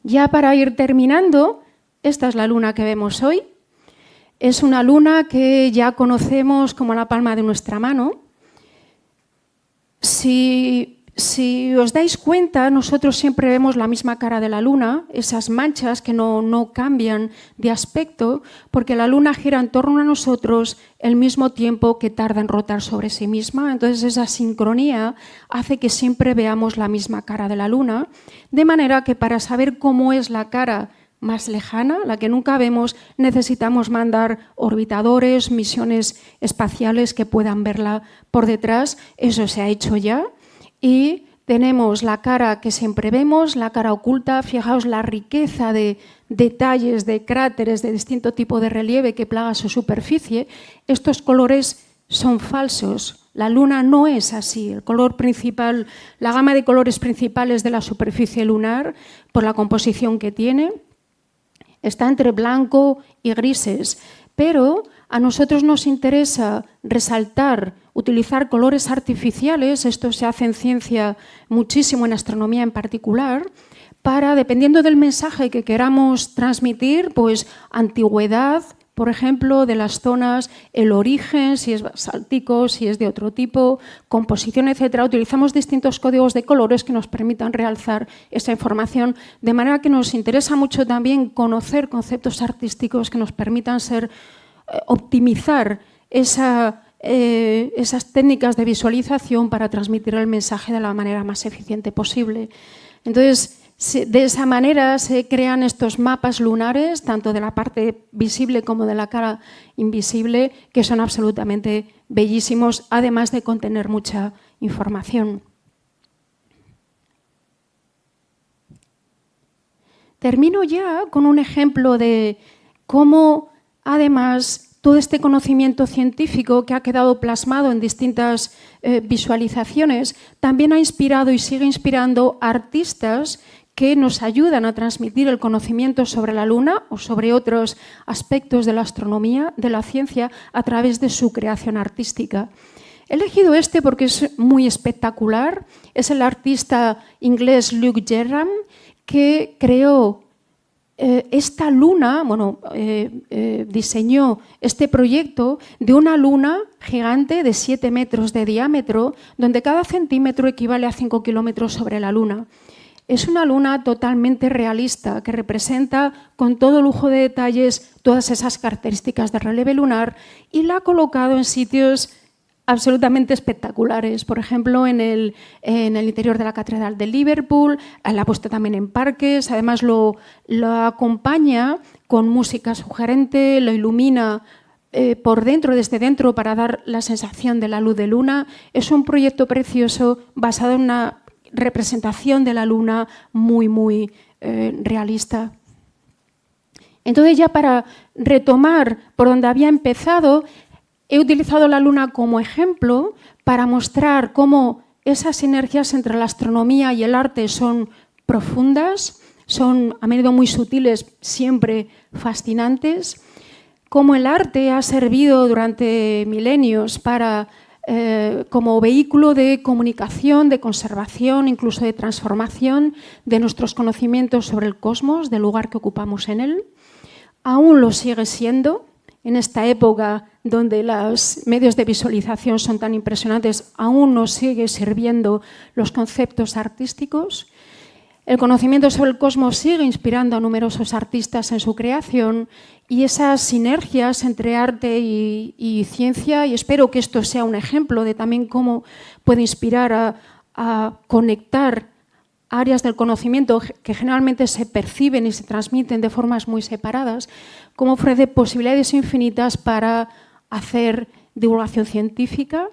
Ya para ir terminando, esta es la Luna que vemos hoy. Es una Luna que ya conocemos como la palma de nuestra mano. Si os dais cuenta, nosotros siempre vemos la misma cara de la Luna, esas manchas que no cambian de aspecto, porque la Luna gira en torno a nosotros el mismo tiempo que tarda en rotar sobre sí misma. Entonces esa sincronía hace que siempre veamos la misma cara de la Luna, de manera que para saber cómo es la cara más lejana, la que nunca vemos, necesitamos mandar orbitadores, misiones espaciales que puedan verla por detrás. Eso se ha hecho ya. Y tenemos la cara que siempre vemos, la cara oculta. Fijaos la riqueza de detalles, de cráteres, de distinto tipo de relieve que plaga su superficie. Estos colores son falsos. La Luna no es así. El color principal, la gama de colores principales de la superficie lunar, por la composición que tiene, está entre blanco y grises. Pero a nosotros nos interesa resaltar, utilizar colores artificiales, esto se hace en ciencia muchísimo, en astronomía en particular, para, dependiendo del mensaje que queramos transmitir, pues antigüedad, por ejemplo, de las zonas, el origen, si es basáltico, si es de otro tipo, composición, etcétera. Utilizamos distintos códigos de colores que nos permitan realzar esa información, de manera que nos interesa mucho también conocer conceptos artísticos que nos permitan optimizar esas técnicas de visualización para transmitir el mensaje de la manera más eficiente posible. Entonces, de esa manera se crean estos mapas lunares, tanto de la parte visible como de la cara invisible, que son absolutamente bellísimos, además de contener mucha información. Termino ya con un ejemplo de cómo, además, todo este conocimiento científico que ha quedado plasmado en distintas visualizaciones también ha inspirado y sigue inspirando a artistas que nos ayudan a transmitir el conocimiento sobre la Luna o sobre otros aspectos de la astronomía, de la ciencia, a través de su creación artística. He elegido este porque es muy espectacular. Es el artista inglés Luke Jerram, que creó esta luna, diseñó este proyecto de una luna gigante de 7 metros de diámetro, donde cada centímetro equivale a 5 kilómetros sobre la Luna. Es una luna totalmente realista que representa con todo lujo de detalles todas esas características de relieve lunar y la ha colocado en sitios absolutamente espectaculares. Por ejemplo, en el interior de la Catedral de Liverpool, la ha puesto también en parques, además lo acompaña con música sugerente, lo ilumina por dentro, desde dentro, para dar la sensación de la luz de luna. Es un proyecto precioso basado en una representación de la Luna muy, muy realista. Entonces, ya para retomar por donde había empezado, he utilizado la Luna como ejemplo para mostrar cómo esas sinergias entre la astronomía y el arte son profundas, son a menudo muy sutiles, siempre fascinantes, cómo el arte ha servido durante milenios como vehículo de comunicación, de conservación, incluso de transformación de nuestros conocimientos sobre el cosmos, del lugar que ocupamos en él. Aún lo sigue siendo. En esta época donde los medios de visualización son tan impresionantes, aún nos sigue sirviendo los conceptos artísticos. El conocimiento sobre el cosmos sigue inspirando a numerosos artistas en su creación y esas sinergias entre arte y ciencia, y espero que esto sea un ejemplo de también cómo puede inspirar a conectar áreas del conocimiento que generalmente se perciben y se transmiten de formas muy separadas, cómo ofrece posibilidades infinitas para hacer divulgación científica,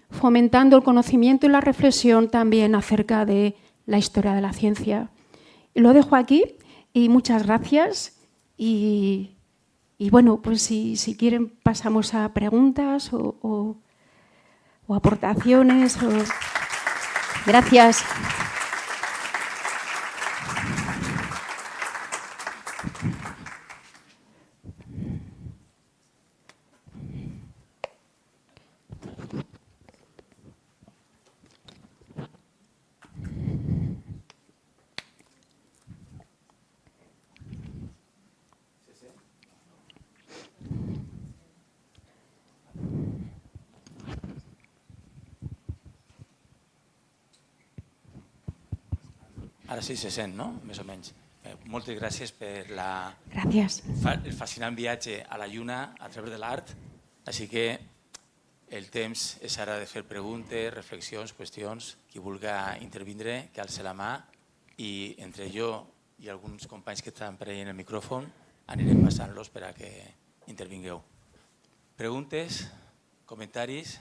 fomentando el conocimiento y la reflexión también acerca de la historia de la ciencia. Y lo dejo aquí y muchas gracias. Y bueno, pues si quieren pasamos a preguntas o aportaciones. Gracias.
Ara sí se sent, no? Més o menys. Moltes gràcies per el fascinant viatge a la Lluna a través de l'art. Així que el temps és ara de fer preguntes, reflexions, qüestions. Qui vulgui intervindre, que alci la mà i entre jo i alguns companys que estan prenent el micròfon anirem passant-los per a que intervingueu. Preguntes, comentaris,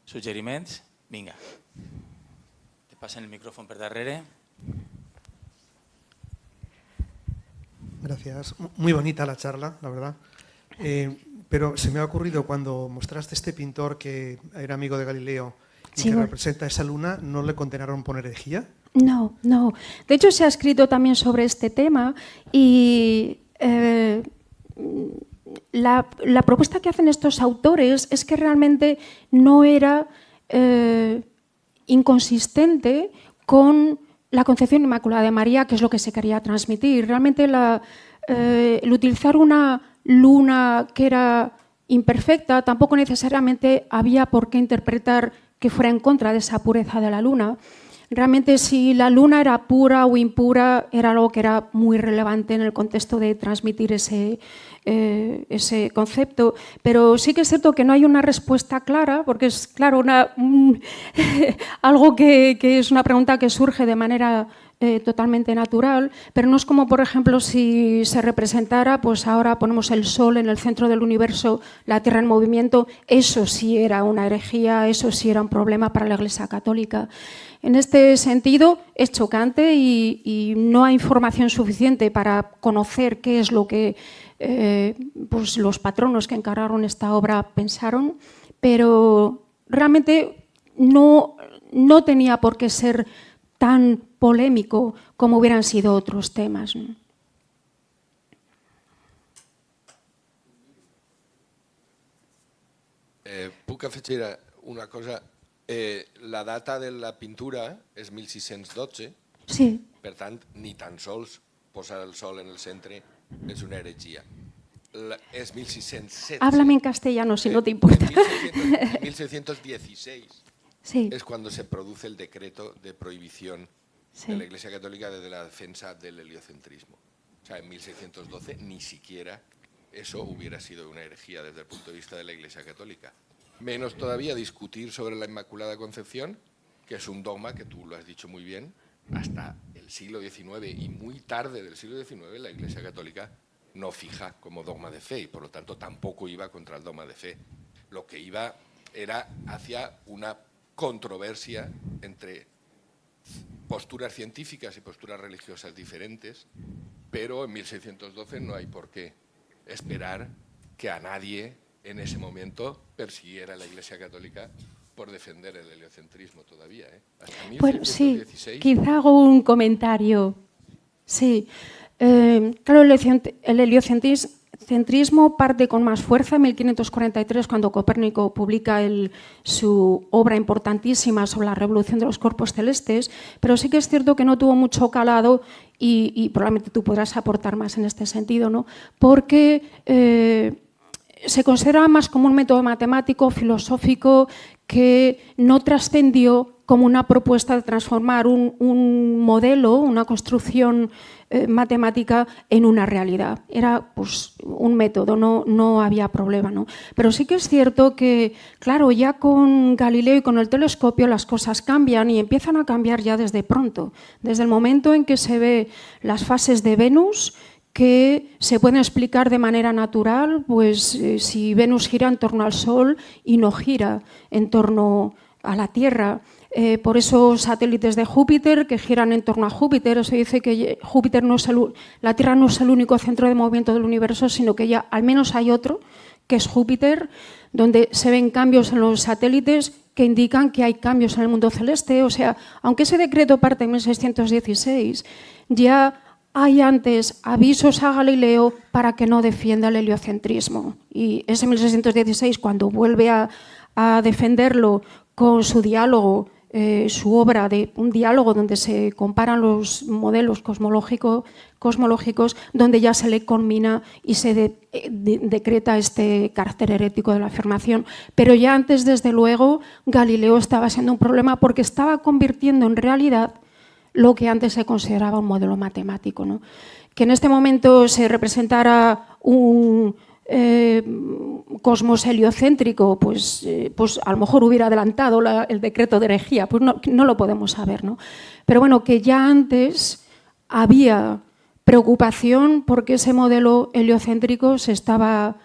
suggeriments? Vinga. Te passen el micròfon per darrere.
Gracias. Muy bonita la charla, la verdad. Pero se me ha ocurrido cuando mostraste este pintor que era amigo de Galileo y que representa esa luna, ¿no le condenaron por herejía?
No, no. De hecho, se ha escrito también sobre este tema y la propuesta que hacen estos autores es que realmente no era inconsistente con la concepción inmaculada de María, que es lo que se quería transmitir. Realmente el utilizar una luna que era imperfecta tampoco necesariamente había por qué interpretar que fuera en contra de esa pureza de la luna. Realmente si la luna era pura o impura era algo que era muy relevante en el contexto de transmitir ese concepto, pero sí que es cierto que no hay una respuesta clara, porque es claro algo que es una pregunta que surge de manera totalmente natural, pero no es como, por ejemplo, si se representara, pues ahora ponemos el Sol en el centro del universo, la Tierra en movimiento, eso sí era una herejía, eso sí era un problema para la Iglesia Católica. En este sentido, es chocante y no hay información suficiente para conocer qué es lo que pues los patronos que encargaron esta obra pensaron, pero realmente no tenía por qué ser tan polémico como hubieran sido otros temas.
Puc afegir una cosa? La data de la pintura és 1612,
sí.
Per tant, ni tan sols posar el sol en el centre és una heretgia. És 1616.
Háblame en castellano, si no te importa.
En 1616
sí.
Es cuando se produce el decreto de prohibición de la Iglesia Católica de la defensa del heliocentrismo. O sea, en 1612 ni siquiera eso hubiera sido una herejía desde el punto de vista de la Iglesia Católica. Menos todavía discutir sobre la Inmaculada Concepción, que es un dogma que tú lo has dicho muy bien, hasta el siglo XIX y muy tarde del siglo XIX la Iglesia Católica no fija como dogma de fe y por lo tanto tampoco iba contra el dogma de fe. Lo que iba era hacia una controversia entre posturas científicas y posturas religiosas diferentes, pero en 1612 no hay por qué esperar que a nadie en ese momento persiguiera la Iglesia Católica por defender el heliocentrismo todavía. Hasta 1616.
Bueno, sí, quizá hago un comentario. Sí, claro, el heliocentrismo parte con más fuerza en 1543 cuando Copérnico publica su obra importantísima sobre la revolución de los cuerpos celestes, pero sí que es cierto que no tuvo mucho calado y probablemente tú podrás aportar más en este sentido, ¿no? Porque se considera más como un método matemático, filosófico, que no trascendió como una propuesta de transformar un modelo, una construcción matemática en una realidad. Era pues, un método, no había problema, ¿no? Pero sí que es cierto que, claro, ya con Galileo y con el telescopio las cosas cambian y empiezan a cambiar ya desde pronto. Desde el momento en que se ve las fases de Venus, que se pueden explicar de manera natural, pues si Venus gira en torno al Sol y no gira en torno a la Tierra. Por eso satélites de Júpiter que giran en torno a Júpiter, se dice que Júpiter la Tierra no es el único centro de movimiento del universo, sino que ya al menos hay otro, que es Júpiter, donde se ven cambios en los satélites que indican que hay cambios en el mundo celeste. O sea, aunque ese decreto parte en 1616, ya hay antes avisos a Galileo para que no defienda el heliocentrismo. Y es en 1616 cuando vuelve a defenderlo con su diálogo, su obra de un diálogo donde se comparan los modelos cosmológicos, donde ya se le conmina y se decreta este carácter herético de la afirmación. Pero ya antes, desde luego, Galileo estaba siendo un problema porque estaba convirtiendo en realidad lo que antes se consideraba un modelo matemático, ¿no? Que en este momento se representara un cosmos heliocéntrico, pues a lo mejor hubiera adelantado el decreto de herejía, pues no lo podemos saber, ¿no? Pero bueno, que ya antes había preocupación porque ese modelo heliocéntrico se estaba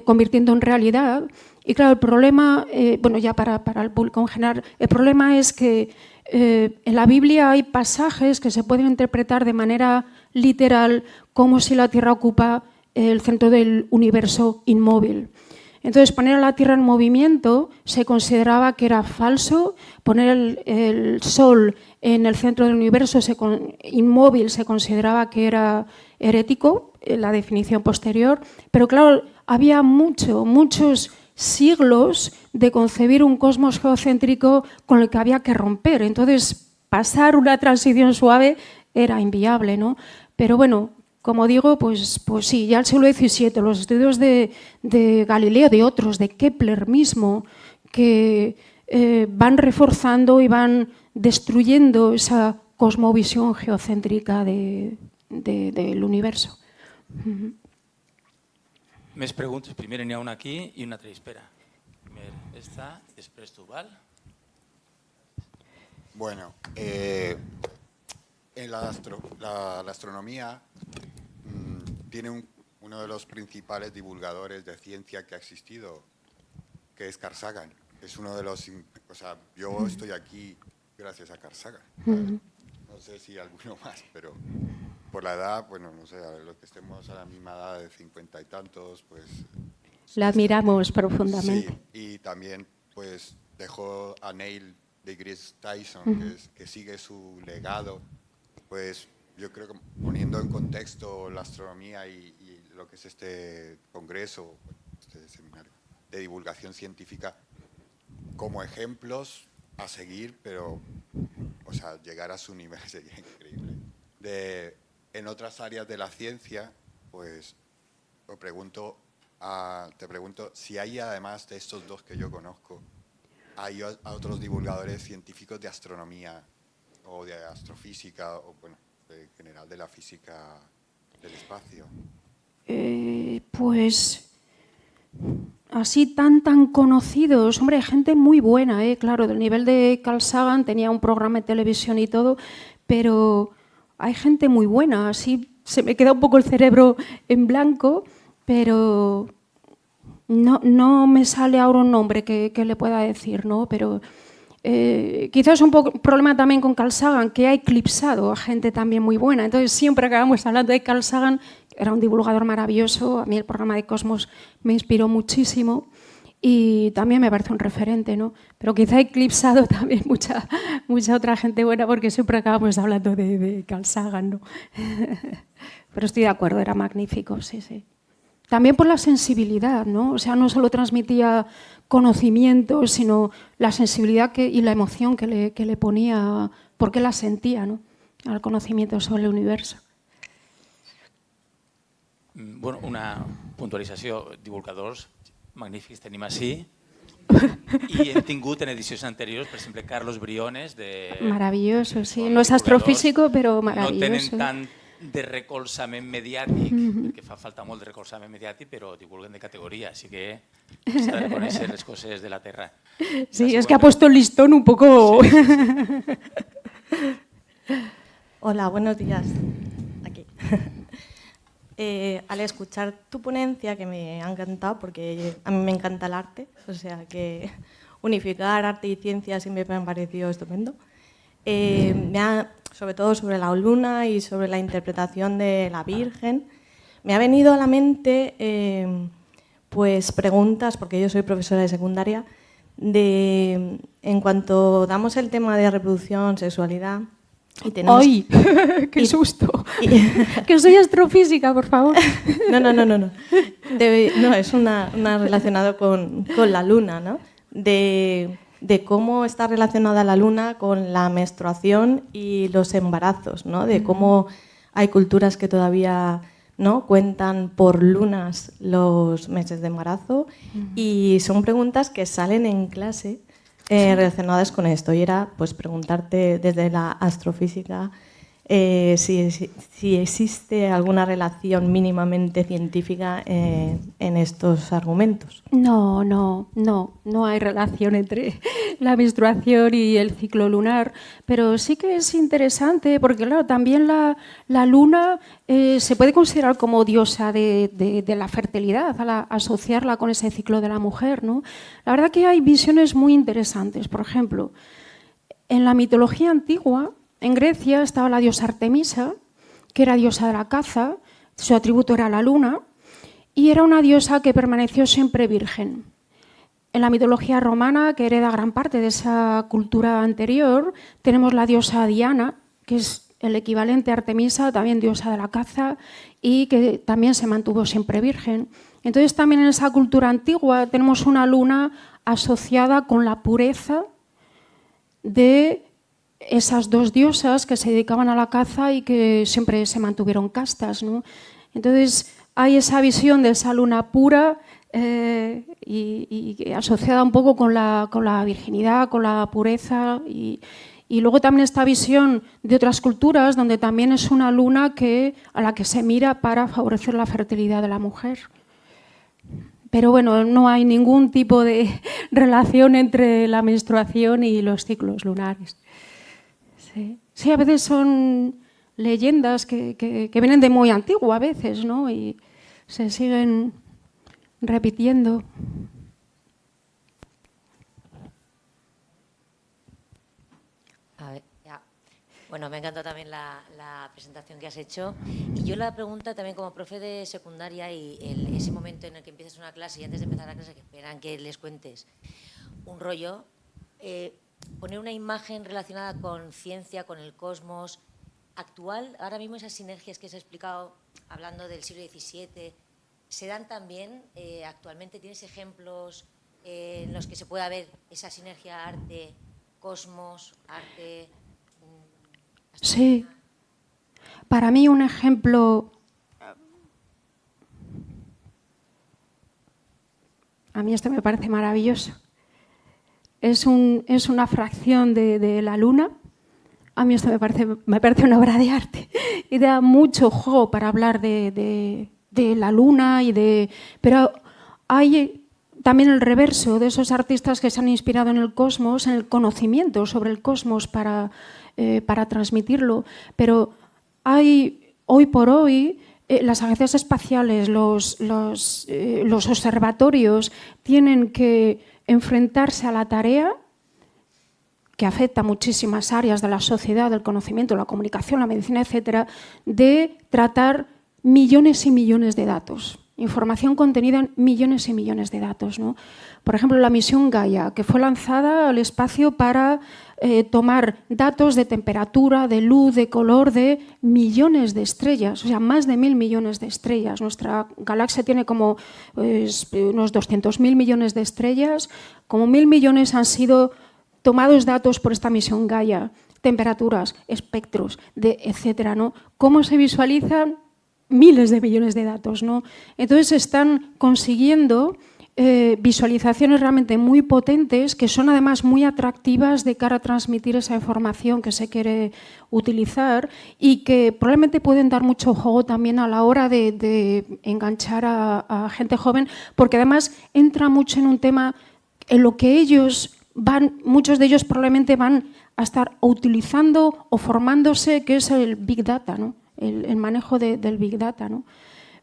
convirtiendo en realidad. Y claro, el problema, bueno, ya para el público en general, el problema es que en la Biblia hay pasajes que se pueden interpretar de manera literal como si la Tierra ocupa el centro del universo inmóvil. Entonces, poner a la Tierra en movimiento se consideraba que era falso, poner el Sol en el centro del universo inmóvil se consideraba que era herético, la definición posterior, pero claro, había muchos siglos de concebir un cosmos geocéntrico con el que había que romper. Entonces, pasar una transición suave era inviable, ¿no? Pero bueno, como digo, pues sí, ya el siglo XVII, los estudios de Galileo, de otros, de Kepler mismo, que van reforzando y van destruyendo esa cosmovisión geocéntrica del universo.
Més preguntes? Primer n'hi ha una aquí i una altra. Espera. Primer esta, després tu, ¿val?
Bueno, en la astronomía tiene uno de los principales divulgadores de ciencia que ha existido, que es Carl Sagan. Es uno de los... O sea, yo estoy aquí gracias a Carl Sagan. No sé si alguno más, pero por la edad, bueno, no sé, a los que estemos a la misma edad de 50 y tantos, pues...
La admiramos profundamente.
Sí, y también, pues, dejó a Neil deGrasse Tyson, que sigue su legado. Pues yo creo que poniendo en contexto la astronomía y lo que es este congreso, este seminario de divulgación científica, como ejemplos a seguir, pero o sea, llegar a su nivel sería increíble. En otras áreas de la ciencia, pues te pregunto si hay, además de estos dos que yo conozco, hay otros divulgadores científicos de astronomía o de astrofísica, o bueno, en general de la física del espacio.
Pues así tan conocidos, hombre, hay gente muy buena, claro, del nivel de Carl Sagan, tenía un programa de televisión y todo, pero hay gente muy buena, así se me queda un poco el cerebro en blanco, pero no me sale ahora un nombre que le pueda decir, ¿no? Pero quizás es un problema también con Carl Sagan, que ha eclipsado a gente también muy buena. Entonces siempre acabamos hablando de Carl Sagan, era un divulgador maravilloso, a mí el programa de Cosmos me inspiró muchísimo y también me parece un referente, ¿no? Pero quizá ha eclipsado también mucha otra gente buena porque siempre acabamos hablando de Carl Sagan, ¿no? Pero estoy de acuerdo, era magnífico, sí, sí. También por la sensibilidad, ¿no? O sea, no solo transmitía conocimiento, sino la sensibilidad y la emoción que le ponía, porque la sentía, ¿no? Al conocimiento sobre el universo.
Bueno, una puntualització. Divulgadors magnífics tenim així i hem tingut en edicions anteriors, per exemple, Carlos Briones.
Maravilloso, sí. No és astrofísico, però maravilloso.
No tenen tant de recolzament mediàtic, perquè fa falta molt de recolzament mediàtic, però divulguen de categoria, així que s'ha de conèixer les coses de la Terra.
Sí, es que ha puesto el listón un poco...
Sí, sí, sí.
Hola, buenos días. Aquí. Al escuchar tu ponencia, que me ha encantado, porque a mí me encanta el arte, o sea que unificar arte y ciencia siempre me ha parecido estupendo. Sobre todo sobre la luna y sobre la interpretación de la Virgen, me ha venido a la mente pues preguntas, porque yo soy profesora de secundaria, en cuanto damos el tema de reproducción, sexualidad... Y tenemos...
¡Ay! ¡Qué susto! Que soy astrofísica, por favor.
No. No, es una relacionado con la luna, ¿no? De cómo está relacionada la luna con la menstruación y los embarazos, ¿no? De cómo hay culturas que todavía no cuentan por lunas los meses de embarazo y son preguntas que salen en clase relacionadas con esto, y era pues preguntarte desde la astrofísica si existe alguna relación mínimamente científica en estos argumentos.
No hay relación entre la menstruación y el ciclo lunar, pero sí que es interesante porque, claro, también la luna se puede considerar como diosa de la fertilidad, al asociarla con ese ciclo de la mujer, ¿no? La verdad que hay visiones muy interesantes. Por ejemplo, en la mitología antigua, en Grecia estaba la diosa Artemisa, que era diosa de la caza, su atributo era la luna, y era una diosa que permaneció siempre virgen. En la mitología romana, que hereda gran parte de esa cultura anterior, tenemos la diosa Diana, que es el equivalente a Artemisa, también diosa de la caza, y que también se mantuvo siempre virgen. Entonces también en esa cultura antigua tenemos una luna asociada con la pureza de esas dos diosas que se dedicaban a la caza y que siempre se mantuvieron castas, ¿no? Entonces hay esa visión de esa luna pura y asociada un poco con la virginidad, con la pureza y luego también esta visión de otras culturas donde también es una luna a la que se mira para favorecer la fertilidad de la mujer. Pero bueno, no hay ningún tipo de relación entre la menstruación y los ciclos lunares. Sí, a veces son leyendas que vienen de muy antiguo a veces, ¿no? Y se siguen repitiendo.
A ver, ya. Bueno, me encantó también la presentación que has hecho. Y yo la pregunta también como profe de secundaria y ese momento en el que empiezas una clase y antes de empezar la clase que esperan que les cuentes un rollo, poner una imagen relacionada con ciencia, con el cosmos actual. Ahora mismo esas sinergias que se ha explicado hablando del siglo XVII, ¿se dan también actualmente? ¿Tienes ejemplos en los que se pueda ver esa sinergia arte-cosmos, arte?
Sí. Para mí un ejemplo... A mí esto me parece maravilloso. Es una fracción de la luna. A mí esto me parece una obra de arte y da mucho juego para hablar de la luna pero hay también el reverso de esos artistas que se han inspirado en el cosmos, en el conocimiento sobre el cosmos para transmitirlo. Pero hay hoy por hoy las agencias espaciales, los observatorios tienen que enfrentarse a la tarea que afecta a muchísimas áreas de la sociedad, del conocimiento, la comunicación, la medicina, etcétera, de tratar millones y millones de datos, información contenida en millones y millones de datos, ¿no? Por ejemplo, la misión Gaia, que fue lanzada al espacio para tomar datos de temperatura, de luz, de color de millones de estrellas, o sea, más de 1.000 millones de estrellas. Nuestra galaxia tiene como unos 200.000 millones de estrellas, como 1.000 millones han sido tomados datos por esta misión Gaia, temperaturas, espectros, etcétera, ¿no? ¿Cómo se visualizan miles de millones de datos, ¿no? Entonces están consiguiendo visualizaciones realmente muy potentes que son además muy atractivas de cara a transmitir esa información que se quiere utilizar y que probablemente pueden dar mucho juego también a la hora de enganchar a gente joven, porque además entra mucho en un tema en lo que muchos de ellos probablemente van a estar utilizando o formándose, que es el Big Data, ¿no? El manejo del Big Data, ¿no?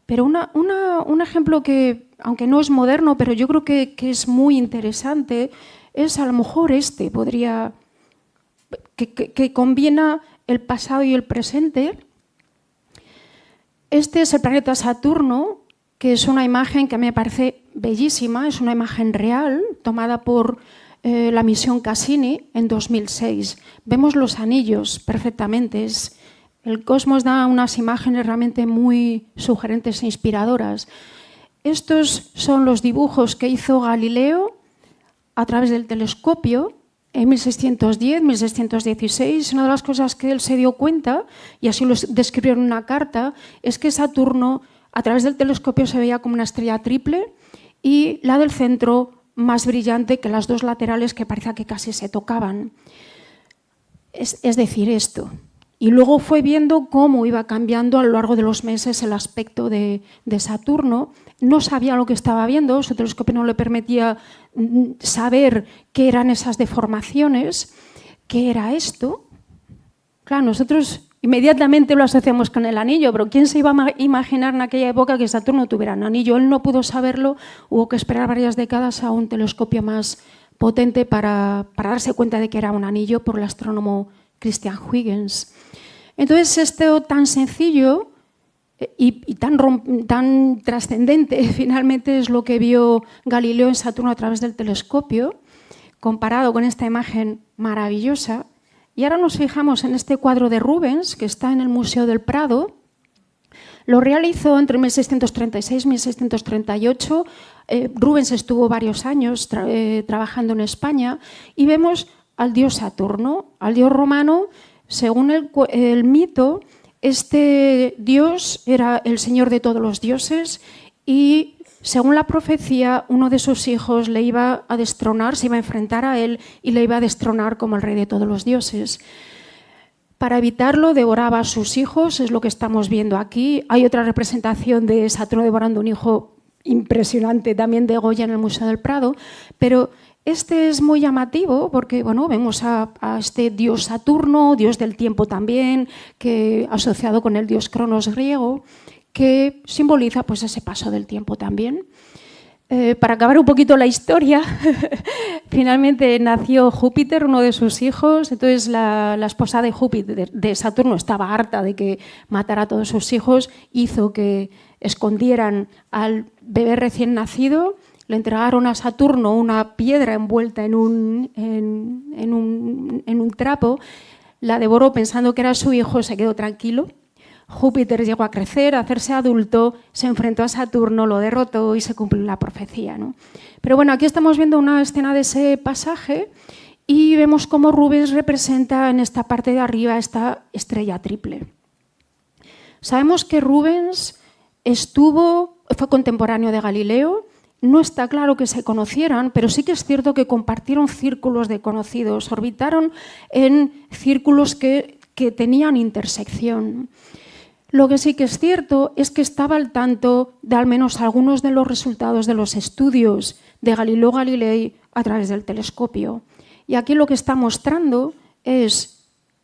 Pero un ejemplo que, aunque no es moderno, pero yo creo que es muy interesante, es a lo mejor que combina el pasado y el presente. Este es el planeta Saturno, que es una imagen que a mí me parece bellísima, es una imagen real, tomada por la misión Cassini en 2006. Vemos los anillos perfectamente. El cosmos da unas imágenes realmente muy sugerentes e inspiradoras. Estos son los dibujos que hizo Galileo a través del telescopio en 1610, 1616. Una de las cosas que él se dio cuenta, y así lo describió en una carta, es que Saturno a través del telescopio se veía como una estrella triple y la del centro más brillante que las dos laterales que parecía que casi se tocaban. Es decir, esto. Y luego fue viendo cómo iba cambiando a lo largo de los meses el aspecto de Saturno. No sabía lo que estaba viendo, su telescopio no le permitía saber qué eran esas deformaciones, qué era esto. Claro, nosotros inmediatamente lo asociamos con el anillo, pero ¿quién se iba a imaginar en aquella época que Saturno tuviera un anillo? Él no pudo saberlo, hubo que esperar varias décadas a un telescopio más potente para darse cuenta de que era un anillo por el astrónomo Christian Huygens. Entonces, esto tan sencillo y tan trascendente finalmente es lo que vio Galileo en Saturno a través del telescopio, comparado con esta imagen maravillosa. Y ahora nos fijamos en este cuadro de Rubens, que está en el Museo del Prado. Lo realizó entre 1636 y 1638. Rubens estuvo varios años trabajando en España y vemos al dios Saturno, al dios romano. Según el mito, este dios era el señor de todos los dioses y, según la profecía, uno de sus hijos le iba a destronar, se iba a enfrentar a él y le iba a destronar como el rey de todos los dioses. Para evitarlo, devoraba a sus hijos, es lo que estamos viendo aquí. Hay otra representación de Saturno devorando un hijo impresionante también de Goya en el Museo del Prado, pero este es muy llamativo porque vemos a este dios Saturno, dios del tiempo también, que asociado con el dios Cronos griego, que simboliza pues, ese paso del tiempo también. Para acabar un poquito la historia, finalmente nació Júpiter, uno de sus hijos. Entonces la esposa de Júpiter, de Saturno, estaba harta de que matara a todos sus hijos, hizo que escondieran al bebé recién nacido. Le entregaron a Saturno una piedra envuelta en un trapo, la devoró pensando que era su hijo, se quedó tranquilo. Júpiter llegó a crecer, a hacerse adulto, se enfrentó a Saturno, lo derrotó y se cumplió la profecía, ¿no? Pero bueno, aquí estamos viendo una escena de ese pasaje y vemos cómo Rubens representa en esta parte de arriba esta estrella triple. Sabemos que Rubens fue contemporáneo de Galileo. No está claro que se conocieran, pero sí que es cierto que compartieron círculos de conocidos, orbitaron en círculos que tenían intersección. Lo que sí que es cierto es que estaba al tanto de al menos algunos de los resultados de los estudios de Galileo Galilei a través del telescopio. Y aquí lo que está mostrando es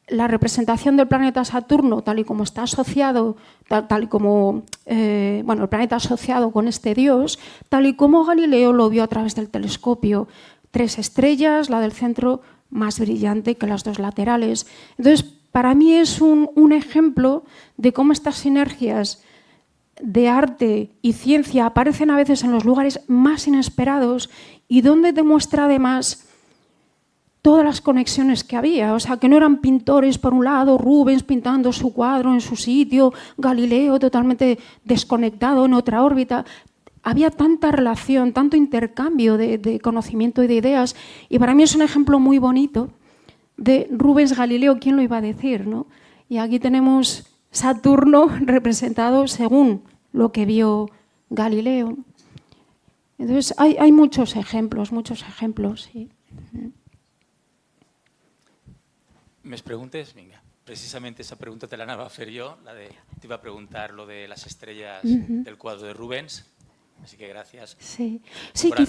la representación del planeta Saturno tal y como está asociado, el planeta asociado con este dios, tal y como Galileo lo vio a través del telescopio. 3 estrellas, la del centro más brillante que las 2 laterales. Entonces, para mí es un ejemplo de cómo estas sinergias de arte y ciencia aparecen a veces en los lugares más inesperados y donde demuestra además todas las conexiones que había, o sea, que no eran pintores por un lado, Rubens pintando su cuadro en su sitio, Galileo totalmente desconectado en otra órbita. Había tanta relación, tanto intercambio de conocimiento y de ideas, y para mí es un ejemplo muy bonito de Rubens Galileo, ¿quién lo iba a decir, ¿no? Y aquí tenemos Saturno representado según lo que vio Galileo. Entonces, hay muchos ejemplos, sí.
¿Més preguntes? Vinga. Precisamente esa pregunta te la anava a fer jo, te iba a preguntar lo de las estrellas del cuadro de Rubens, así que gracias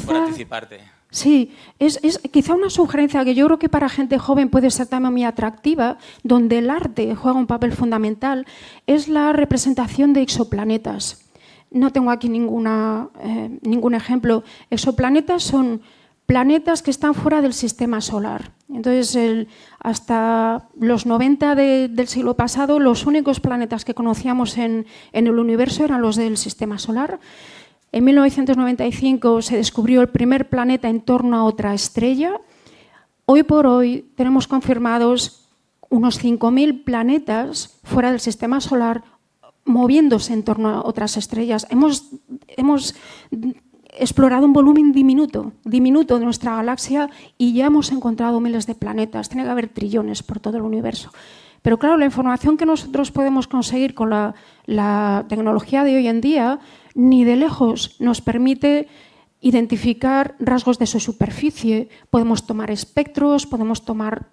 por anticiparte.
Sí, es quizá una sugerencia que yo creo que para gente joven puede ser también muy atractiva, donde el arte juega un papel fundamental, es la representación de exoplanetas. No tengo aquí ningún ejemplo. Exoplanetas son planetas que están fuera del sistema solar. Entonces, hasta los 90 del siglo pasado, los únicos planetas que conocíamos en el universo eran los del sistema solar. En 1995 se descubrió el primer planeta en torno a otra estrella. Hoy por hoy tenemos confirmados unos 5.000 planetas fuera del sistema solar moviéndose en torno a otras estrellas. Hemos explorado un volumen diminuto de nuestra galaxia y ya hemos encontrado miles de planetas. Tiene que haber trillones por todo el universo. Pero claro, la información que nosotros podemos conseguir con la tecnología de hoy en día ni de lejos nos permite identificar rasgos de su superficie. Podemos tomar espectros, podemos tomar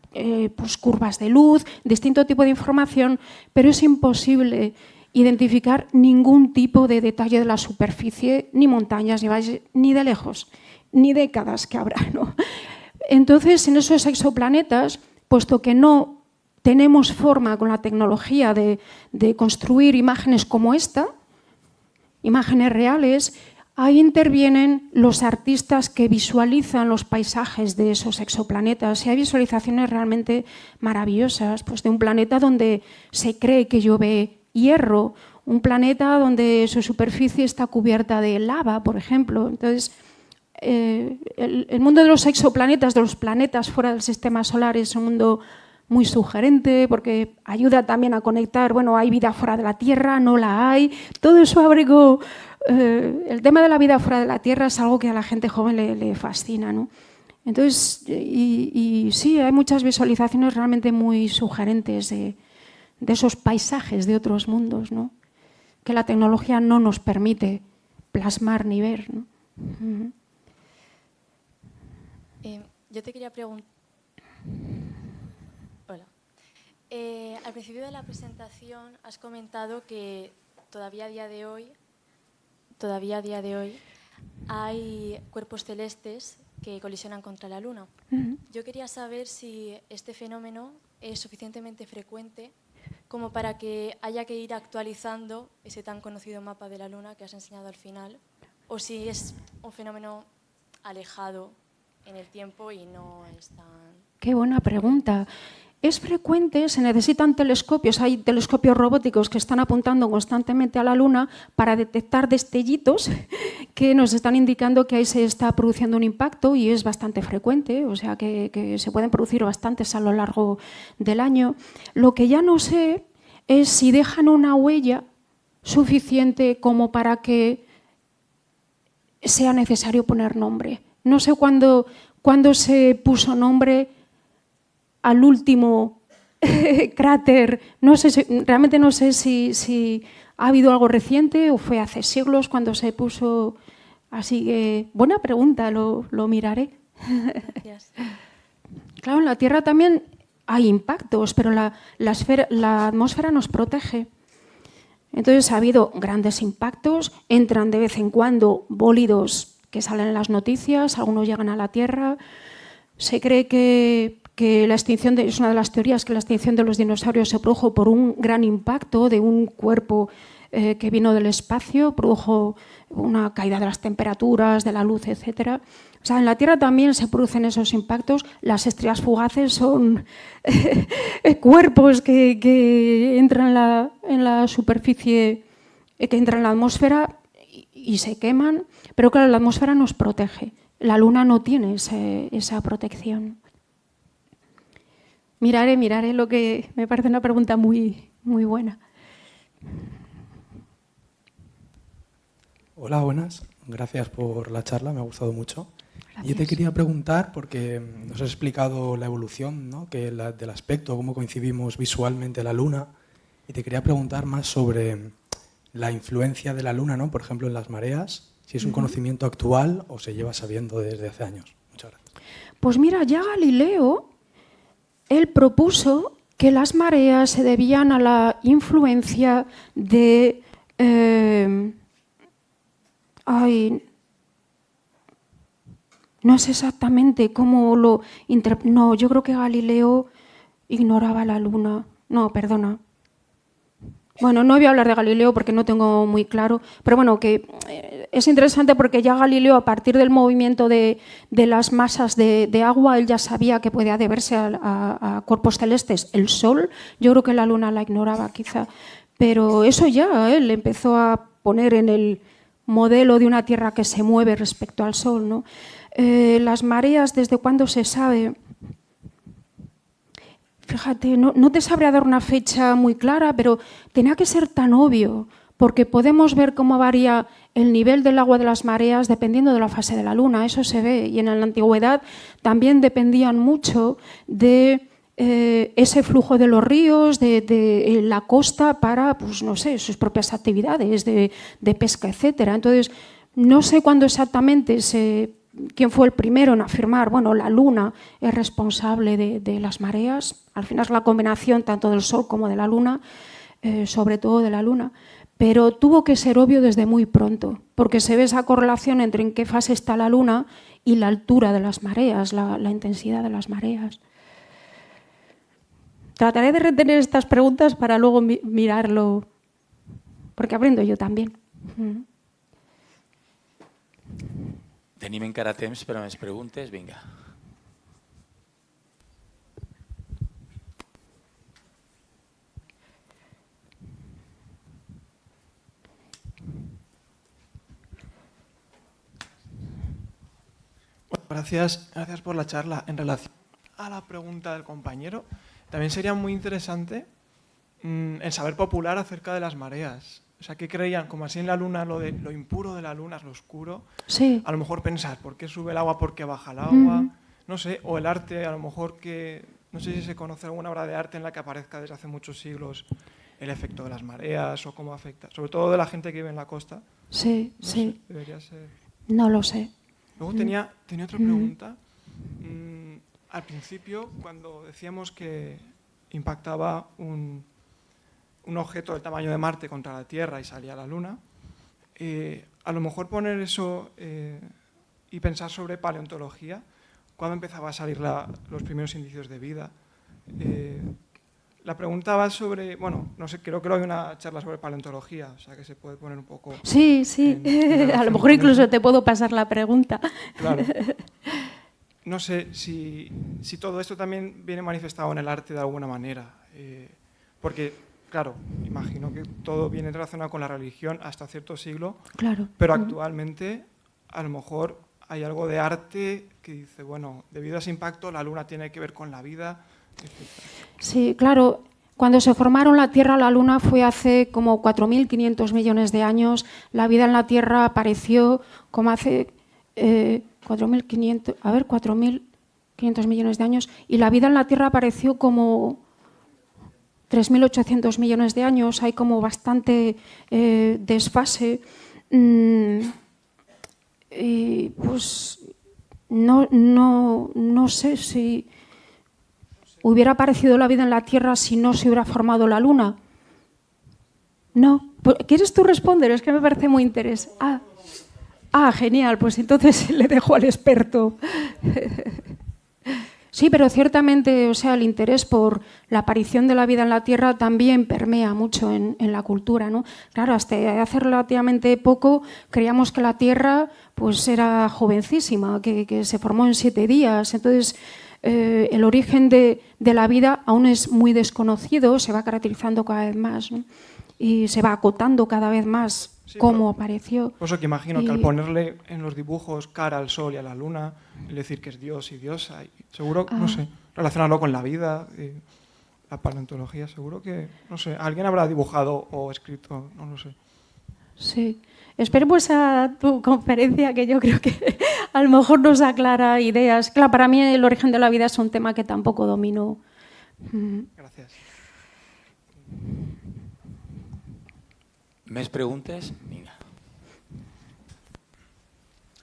pues, curvas de luz, distinto tipo de información, pero es imposible identificar ningún tipo de detalle de la superficie, ni montañas, ni valles, ni de lejos, ni décadas que habrá, ¿no? Entonces, en esos exoplanetas, puesto que no tenemos forma con la tecnología de construir imágenes como esta, imágenes reales, ahí intervienen los artistas que visualizan los paisajes de esos exoplanetas. Y hay visualizaciones realmente maravillosas, pues de un planeta donde se cree que llueve hierro, un planeta donde su superficie está cubierta de lava, por ejemplo. Entonces, el mundo de los exoplanetas, de los planetas fuera del sistema solar, es un mundo muy sugerente porque ayuda también a conectar, bueno, hay vida fuera de la Tierra, no la hay, todo eso abrigo. El tema de la vida fuera de la Tierra es algo que a la gente joven le fascina, ¿no? Entonces, y sí, hay muchas visualizaciones realmente muy sugerentes de esos paisajes de otros mundos, ¿no? Que la tecnología no nos permite plasmar ni ver, ¿no?
Yo te quería preguntar... Hola. Al principio de la presentación has comentado que todavía a día de hoy hay cuerpos celestes que colisionan contra la Luna. Yo quería saber si este fenómeno es suficientemente frecuente como para que haya que ir actualizando ese tan conocido mapa de la Luna que has enseñado al final, o si es un fenómeno alejado en el tiempo y no es tan...
Qué buena pregunta. Es frecuente, se necesitan telescopios, hay telescopios robóticos que están apuntando constantemente a la Luna para detectar destellitos que nos están indicando que ahí se está produciendo un impacto y es bastante frecuente, o sea que se pueden producir bastantes a lo largo del año. Lo que ya no sé es si dejan una huella suficiente como para que sea necesario poner nombre. No sé cuándo se puso nombre al último cráter, no sé, realmente no sé si ha habido algo reciente o fue hace siglos cuando se puso, así que buena pregunta, lo miraré.
Gracias.
Claro, en la Tierra también hay impactos, pero la atmósfera nos protege. Entonces ha habido grandes impactos, entran de vez en cuando bólidos que salen en las noticias, algunos llegan a la Tierra. Se cree que la extinción es una de las teorías, que la extinción de los dinosaurios se produjo por un gran impacto de un cuerpo que vino del espacio, produjo una caída de las temperaturas, de la luz, etc. O sea, en la Tierra también se producen esos impactos. Las estrellas fugaces son cuerpos que entran en la superficie, que entran en la atmósfera y se queman, pero claro, la atmósfera nos protege. La Luna no tiene esa protección. Miraré lo que me parece una pregunta muy, muy buena.
Hola, buenas. Gracias por la charla, me ha gustado mucho.
Gracias.
Yo te quería preguntar, porque nos has explicado la evolución, ¿no? Del aspecto, cómo coincidimos visualmente la Luna, y te quería preguntar más sobre la influencia de la Luna, ¿no? Por ejemplo, en las mareas, si es un conocimiento actual o se lleva sabiendo desde hace años. Muchas gracias.
Pues mira, ya Galileo, él propuso que las mareas se debían a la influencia de... no sé exactamente cómo lo... No, yo creo que Galileo ignoraba la Luna. No, perdona. Bueno, no voy a hablar de Galileo porque no tengo muy claro, pero bueno, que es interesante porque ya Galileo, a partir del movimiento de las masas de agua, él ya sabía que podía deberse a cuerpos celestes. El Sol, yo creo que la Luna la ignoraba quizá, pero eso ya él empezó a poner en el modelo de una Tierra que se mueve respecto al Sol, ¿no? Las mareas, ¿desde cuándo se sabe? Fíjate, no te sabría dar una fecha muy clara, pero tenía que ser tan obvio, porque podemos ver cómo varía el nivel del agua de las mareas dependiendo de la fase de la Luna, eso se ve. Y en la antigüedad también dependían mucho de ese flujo de los ríos, de la costa para, pues no sé, sus propias actividades de pesca, etc. Entonces, No sé cuándo exactamente quién fue el primero en afirmar, bueno, la Luna es responsable de las mareas. Al final es la combinación tanto del Sol como de la Luna, sobre todo de la Luna. Pero tuvo que ser obvio desde muy pronto, porque se ve esa correlación entre en qué fase está la Luna y la altura de las mareas, la intensidad de las mareas. Trataré de retener estas preguntas para luego mirarlo, porque aprendo yo también.
Tenim encara temps per a més preguntes. Vinga.
Gracias por la charla. En relación a la pregunta del compañero, también sería muy interesante el saber popular acerca de las mareas. O sea, ¿qué creían? Como así en la Luna, lo impuro de la Luna es lo oscuro.
Sí.
A lo mejor pensar, ¿por qué sube el agua? ¿Por qué baja el agua? No sé, o el arte, a lo mejor que... No sé si se conoce alguna obra de arte en la que aparezca desde hace muchos siglos el efecto de las mareas o cómo afecta. Sobre todo de la gente que vive en la costa.
Sí,
no
sí.
Sé, debería ser...
No lo sé.
Luego tenía otra pregunta. Al principio, cuando decíamos que impactaba un objeto del tamaño de Marte contra la Tierra y salía a la Luna, a lo mejor poner eso y pensar sobre paleontología, cuando empezaba a salir los primeros indicios de vida. La pregunta va sobre, bueno, no sé, creo que hay una charla sobre paleontología, o sea que se puede poner un poco...
Sí, sí, a lo mejor incluso te puedo pasar la pregunta.
Claro. No sé si todo esto también viene manifestado en el arte de alguna manera, porque, claro, imagino que todo viene relacionado con la religión hasta cierto siglo,
claro.
Pero actualmente a lo mejor hay algo de arte que dice, bueno, debido a ese impacto la Luna tiene que ver con la vida, etc.
Sí, claro. Cuando se formaron la Tierra y la Luna fue hace como 4.500 millones de años. La vida en la Tierra apareció como hace 4.500 millones de años y la vida en la Tierra apareció como 3.800 millones de años. Hay como bastante desfase. Y pues no sé si hubiera aparecido la vida en la Tierra si no se hubiera formado la Luna. No. ¿Quieres tú responder? Es que me parece muy interesante. Genial, pues entonces le dejo al experto. Sí, pero ciertamente, o sea, el interés por la aparición de la vida en la Tierra también permea mucho en la cultura, ¿no? Claro, hasta hace relativamente poco creíamos que la Tierra pues era jovencísima, que se formó en 7 días. Entonces, el origen de la vida aún es muy desconocido, se va caracterizando cada vez más, ¿no? Y se va acotando cada vez más. Sí, cómo apareció.
Por eso que imagino que al ponerle en los dibujos cara al Sol y a la Luna, el decir que es Dios y diosa, y seguro, no sé, relacionarlo con la vida, la paleontología, seguro que, no sé, alguien habrá dibujado o escrito, no lo sé.
Sí. Esperemos a tu conferencia, que yo creo que a lo mejor nos aclara ideas. Claro, para mí el origen de la vida es un tema que tampoco domino.
Gracias.
Més preguntes? Vinga.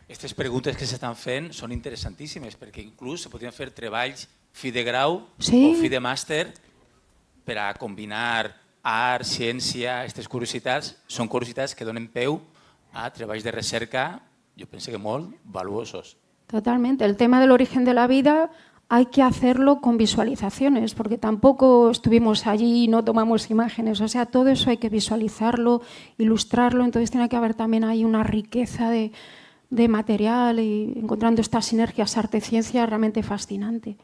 Aquestes preguntes que s'estan fent són interessantíssimes perquè inclús se podrien fer treballs fi de grau o fi de màster per a combinar art, ciència, aquestes curiositats. Són curiositats que donen peu a treballs de recerca, jo penso que molt valuosos.
Totalmente. El tema del origen de la vida hay que hacerlo con visualizaciones, porque tampoco estuvimos allí y no tomamos imágenes. O sea, todo eso hay que visualizarlo, ilustrarlo. Entonces tiene que haber también ahí una riqueza de material y encontrando estas sinergias arte-ciencia realmente fascinante.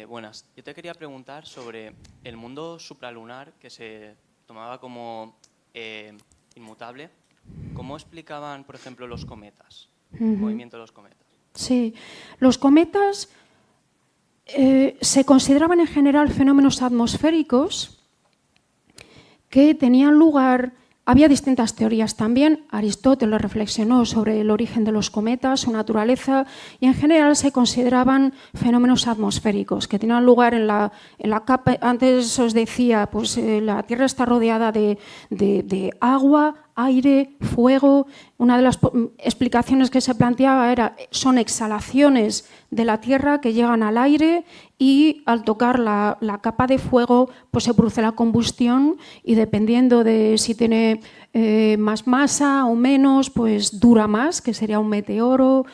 Buenas. Yo te quería preguntar sobre el mundo supralunar que se tomaba como inmutable. ¿Cómo explicaban, por ejemplo, los cometas, el movimiento de los cometas?
Sí, los cometas se consideraban en general fenómenos atmosféricos que tenían lugar. Había distintas teorías también. Aristóteles reflexionó sobre el origen de los cometas, su naturaleza, y en general se consideraban fenómenos atmosféricos que tenían lugar en la capa. Antes os decía, pues la Tierra está rodeada de agua, aire, fuego. Una de las explicaciones que se planteaba son exhalaciones de la Tierra que llegan al aire y al tocar la capa de fuego pues se produce la combustión y dependiendo de si tiene más masa o menos, pues dura más, que sería un meteoro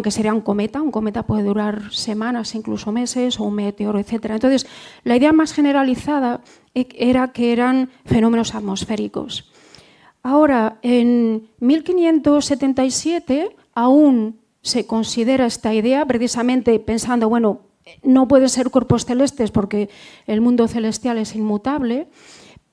que sería un cometa. Un cometa puede durar semanas, incluso meses, o un meteoro, etc. Entonces, la idea más generalizada era que eran fenómenos atmosféricos. Ahora, en 1577 aún se considera esta idea, precisamente pensando, bueno, no pueden ser cuerpos celestes porque el mundo celestial es inmutable.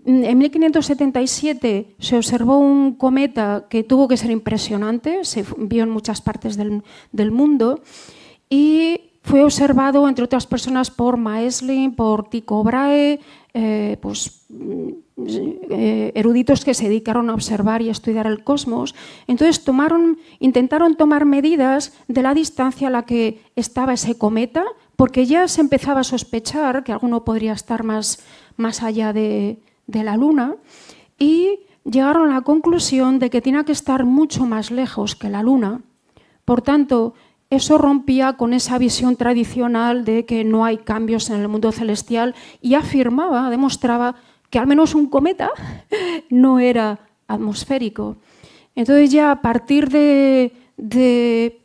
En 1577 se observó un cometa que tuvo que ser impresionante, se vio en muchas partes del mundo y fue observado, entre otras personas, por Maestlin, por Tycho Brahe, eruditos que se dedicaron a observar y a estudiar el cosmos. Entonces intentaron tomar medidas de la distancia a la que estaba ese cometa, porque ya se empezaba a sospechar que alguno podría estar más allá de la Luna, y llegaron a la conclusión de que tenía que estar mucho más lejos que la Luna. Por tanto, eso rompía con esa visión tradicional de que no hay cambios en el mundo celestial y demostraba que al menos un cometa no era atmosférico. Entonces ya a partir de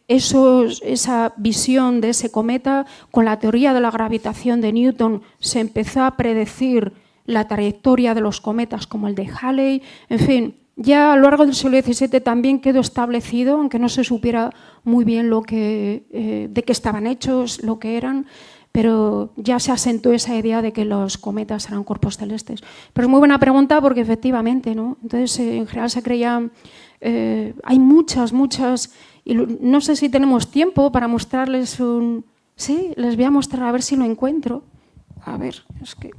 esa visión de ese cometa, con la teoría de la gravitación de Newton se empezó a predecir la trayectoria de los cometas como el de Halley. En fin, ya a lo largo del siglo XVII también quedó establecido, aunque no se supiera muy bien de qué estaban hechos, lo que eran, pero ya se asentó esa idea de que los cometas eran cuerpos celestes. Pero es muy buena pregunta porque efectivamente, ¿no? Entonces, en general se creía, hay muchas, y no sé si tenemos tiempo para mostrarles un... Sí, les voy a mostrar a ver si lo encuentro. A ver, es que...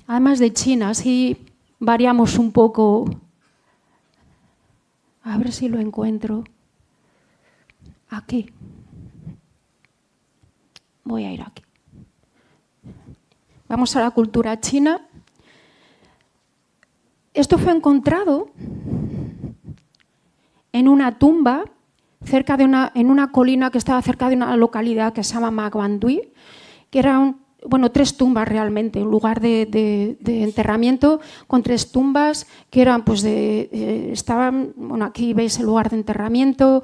Además de China, así variamos un poco. A ver si lo encuentro. Aquí. Voy a ir aquí. Vamos a la cultura china. Esto fue encontrado en una tumba en una colina que estaba cerca de una localidad que se llama Maguandui, que era tres tumbas realmente, un lugar de enterramiento con 3 tumbas que eran, aquí veis el lugar de enterramiento,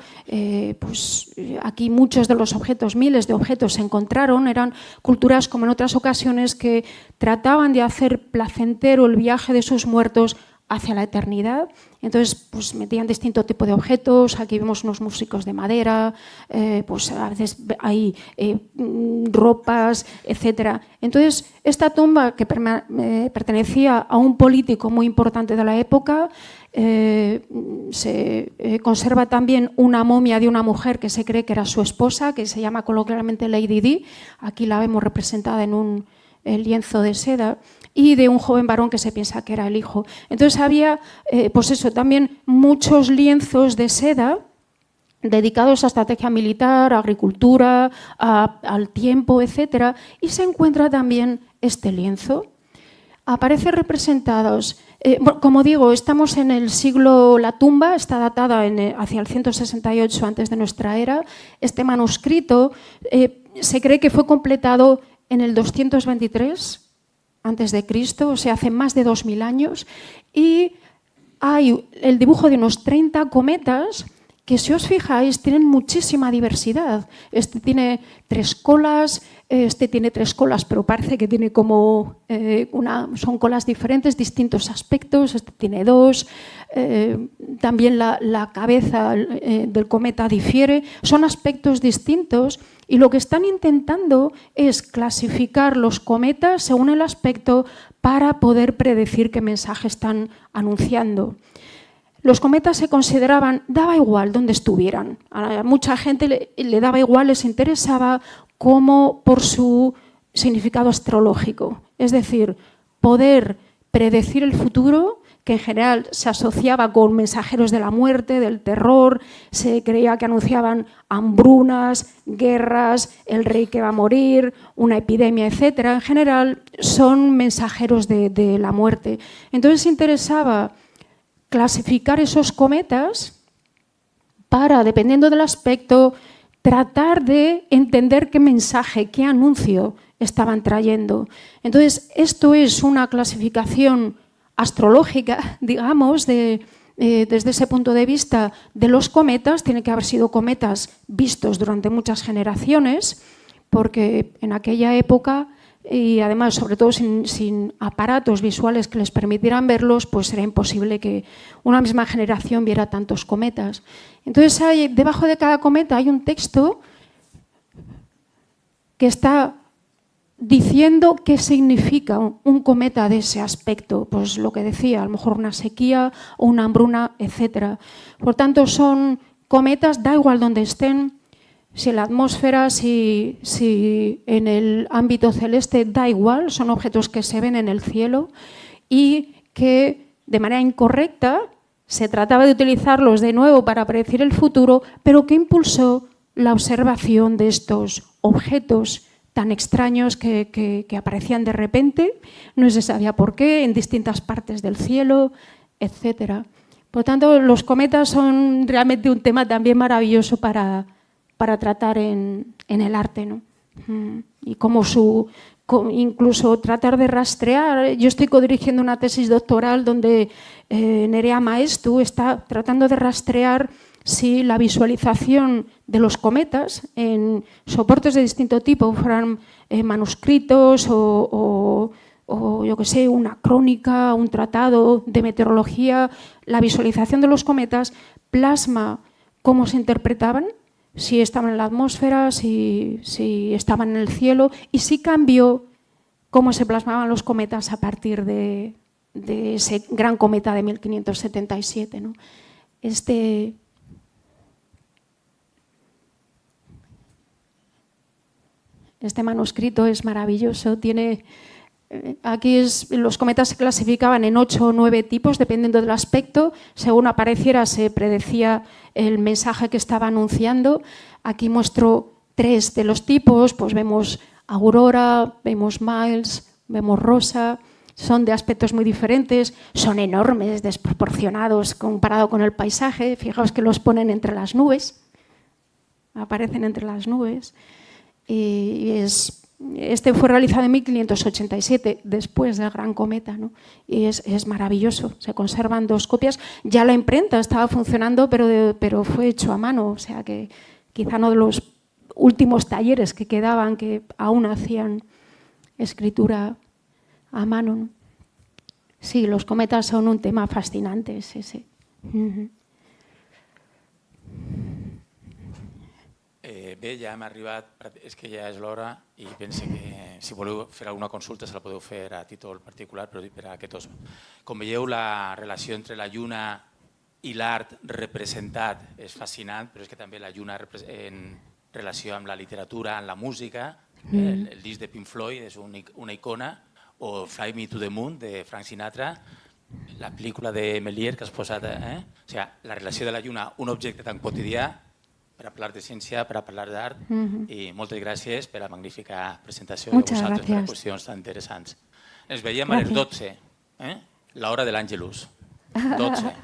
aquí muchos de los objetos, miles de objetos se encontraron, eran culturas como en otras ocasiones que trataban de hacer placentero el viaje de sus muertos hacia la eternidad. Entonces, metían distinto tipo de objetos. Aquí vemos unos músicos de madera, a veces hay ropas, etc. Entonces, esta tumba que pertenecía a un político muy importante de la época, se conserva también una momia de una mujer que se cree que era su esposa, que se llama coloquialmente Lady Di. Aquí la vemos representada en un lienzo de seda, y de un joven varón que se piensa que era el hijo. Entonces había también muchos lienzos de seda dedicados a estrategia militar, a agricultura, al tiempo, etc. Y se encuentra también este lienzo. Aparece representados, como digo, estamos en el siglo, la tumba está datada hacia el 168 antes de nuestra era. Este manuscrito se cree que fue completado en el 223 antes de Cristo, o sea, hace más de 2000 años, y hay el dibujo de unos 30 cometas que, si os fijáis, tienen muchísima diversidad. Este tiene 3 colas, este tiene 3 colas, pero parece que tiene como son colas diferentes, distintos aspectos. Este tiene 2, también la cabeza del cometa difiere, son aspectos distintos. Y lo que están intentando es clasificar los cometas según el aspecto para poder predecir qué mensaje están anunciando. Los cometas se consideraban, daba igual dónde estuvieran. A mucha gente le daba igual, les interesaba como por su significado astrológico. Es decir, poder predecir el futuro que en general se asociaba con mensajeros de la muerte, del terror, se creía que anunciaban hambrunas, guerras, el rey que va a morir, una epidemia, etc. En general son mensajeros de la muerte. Entonces interesaba clasificar esos cometas para, dependiendo del aspecto, tratar de entender qué mensaje, qué anuncio estaban trayendo. Entonces, esto es una clasificación astrológica, digamos, desde ese punto de vista de los cometas. Tienen que haber sido cometas vistos durante muchas generaciones, porque en aquella época, y además sobre todo sin aparatos visuales que les permitieran verlos, pues era imposible que una misma generación viera tantos cometas. Entonces, debajo de cada cometa hay un texto que está diciendo qué significa un cometa de ese aspecto, pues lo que decía, a lo mejor una sequía o una hambruna, etc. Por tanto, son cometas, da igual donde estén, si en la atmósfera, si en el ámbito celeste, da igual, son objetos que se ven en el cielo y que de manera incorrecta se trataba de utilizarlos de nuevo para predecir el futuro, pero que impulsó la observación de estos objetos tan extraños que aparecían de repente, no se sabía por qué, en distintas partes del cielo, etc. Por tanto, los cometas son realmente un tema también maravilloso para tratar en el arte, ¿no? Y como incluso tratar de rastrear. Yo estoy codirigiendo una tesis doctoral donde Nerea Maestu está tratando de rastrear si la visualización de los cometas en soportes de distinto tipo, fueran manuscritos o yo qué sé, una crónica, un tratado de meteorología, la visualización de los cometas plasma cómo se interpretaban, si estaban en la atmósfera, si estaban en el cielo, y si cambió cómo se plasmaban los cometas a partir de ese gran cometa de 1577, ¿no? Este manuscrito es maravilloso. Los cometas se clasificaban en 8 o 9 tipos, dependiendo del aspecto. Según apareciera, se predecía el mensaje que estaba anunciando. Aquí muestro 3 de los tipos. Pues vemos Aurora, vemos Miles, vemos Rosa. Son de aspectos muy diferentes, son enormes, desproporcionados comparado con el paisaje. Fijaos que los ponen entre las nubes, aparecen entre las nubes. Y este fue realizado en 1587, después del gran cometa, ¿no? Y es maravilloso. Se conservan 2 copias. Ya la imprenta estaba funcionando, pero fue hecho a mano. O sea que quizá uno de los últimos talleres que quedaban que aún hacían escritura a mano, ¿no? Sí, los cometas son un tema fascinante, es ese.
Bé, ja hem arribat, és que ja és l'hora i pense que si voleu fer alguna consulta se la podeu fer a títol particular, però per a aquests. Com veieu, la relació entre la lluna i l'art representat és fascinant, però és que també la lluna en relació amb la literatura, amb la música, el disc de Pink Floyd és una icona, o Fly Me to the Moon de Frank Sinatra, la pel·lícula de Méliès que has posat, o sigui, la relació de la lluna, un objecte tan quotidià, per a parlar de ciència, per a parlar d'art, i moltes gràcies per la magnífica presentació de vosaltres, per a qüestions tan interessants. Ens veiem a les 12, l'hora de l'Àngelus. 12.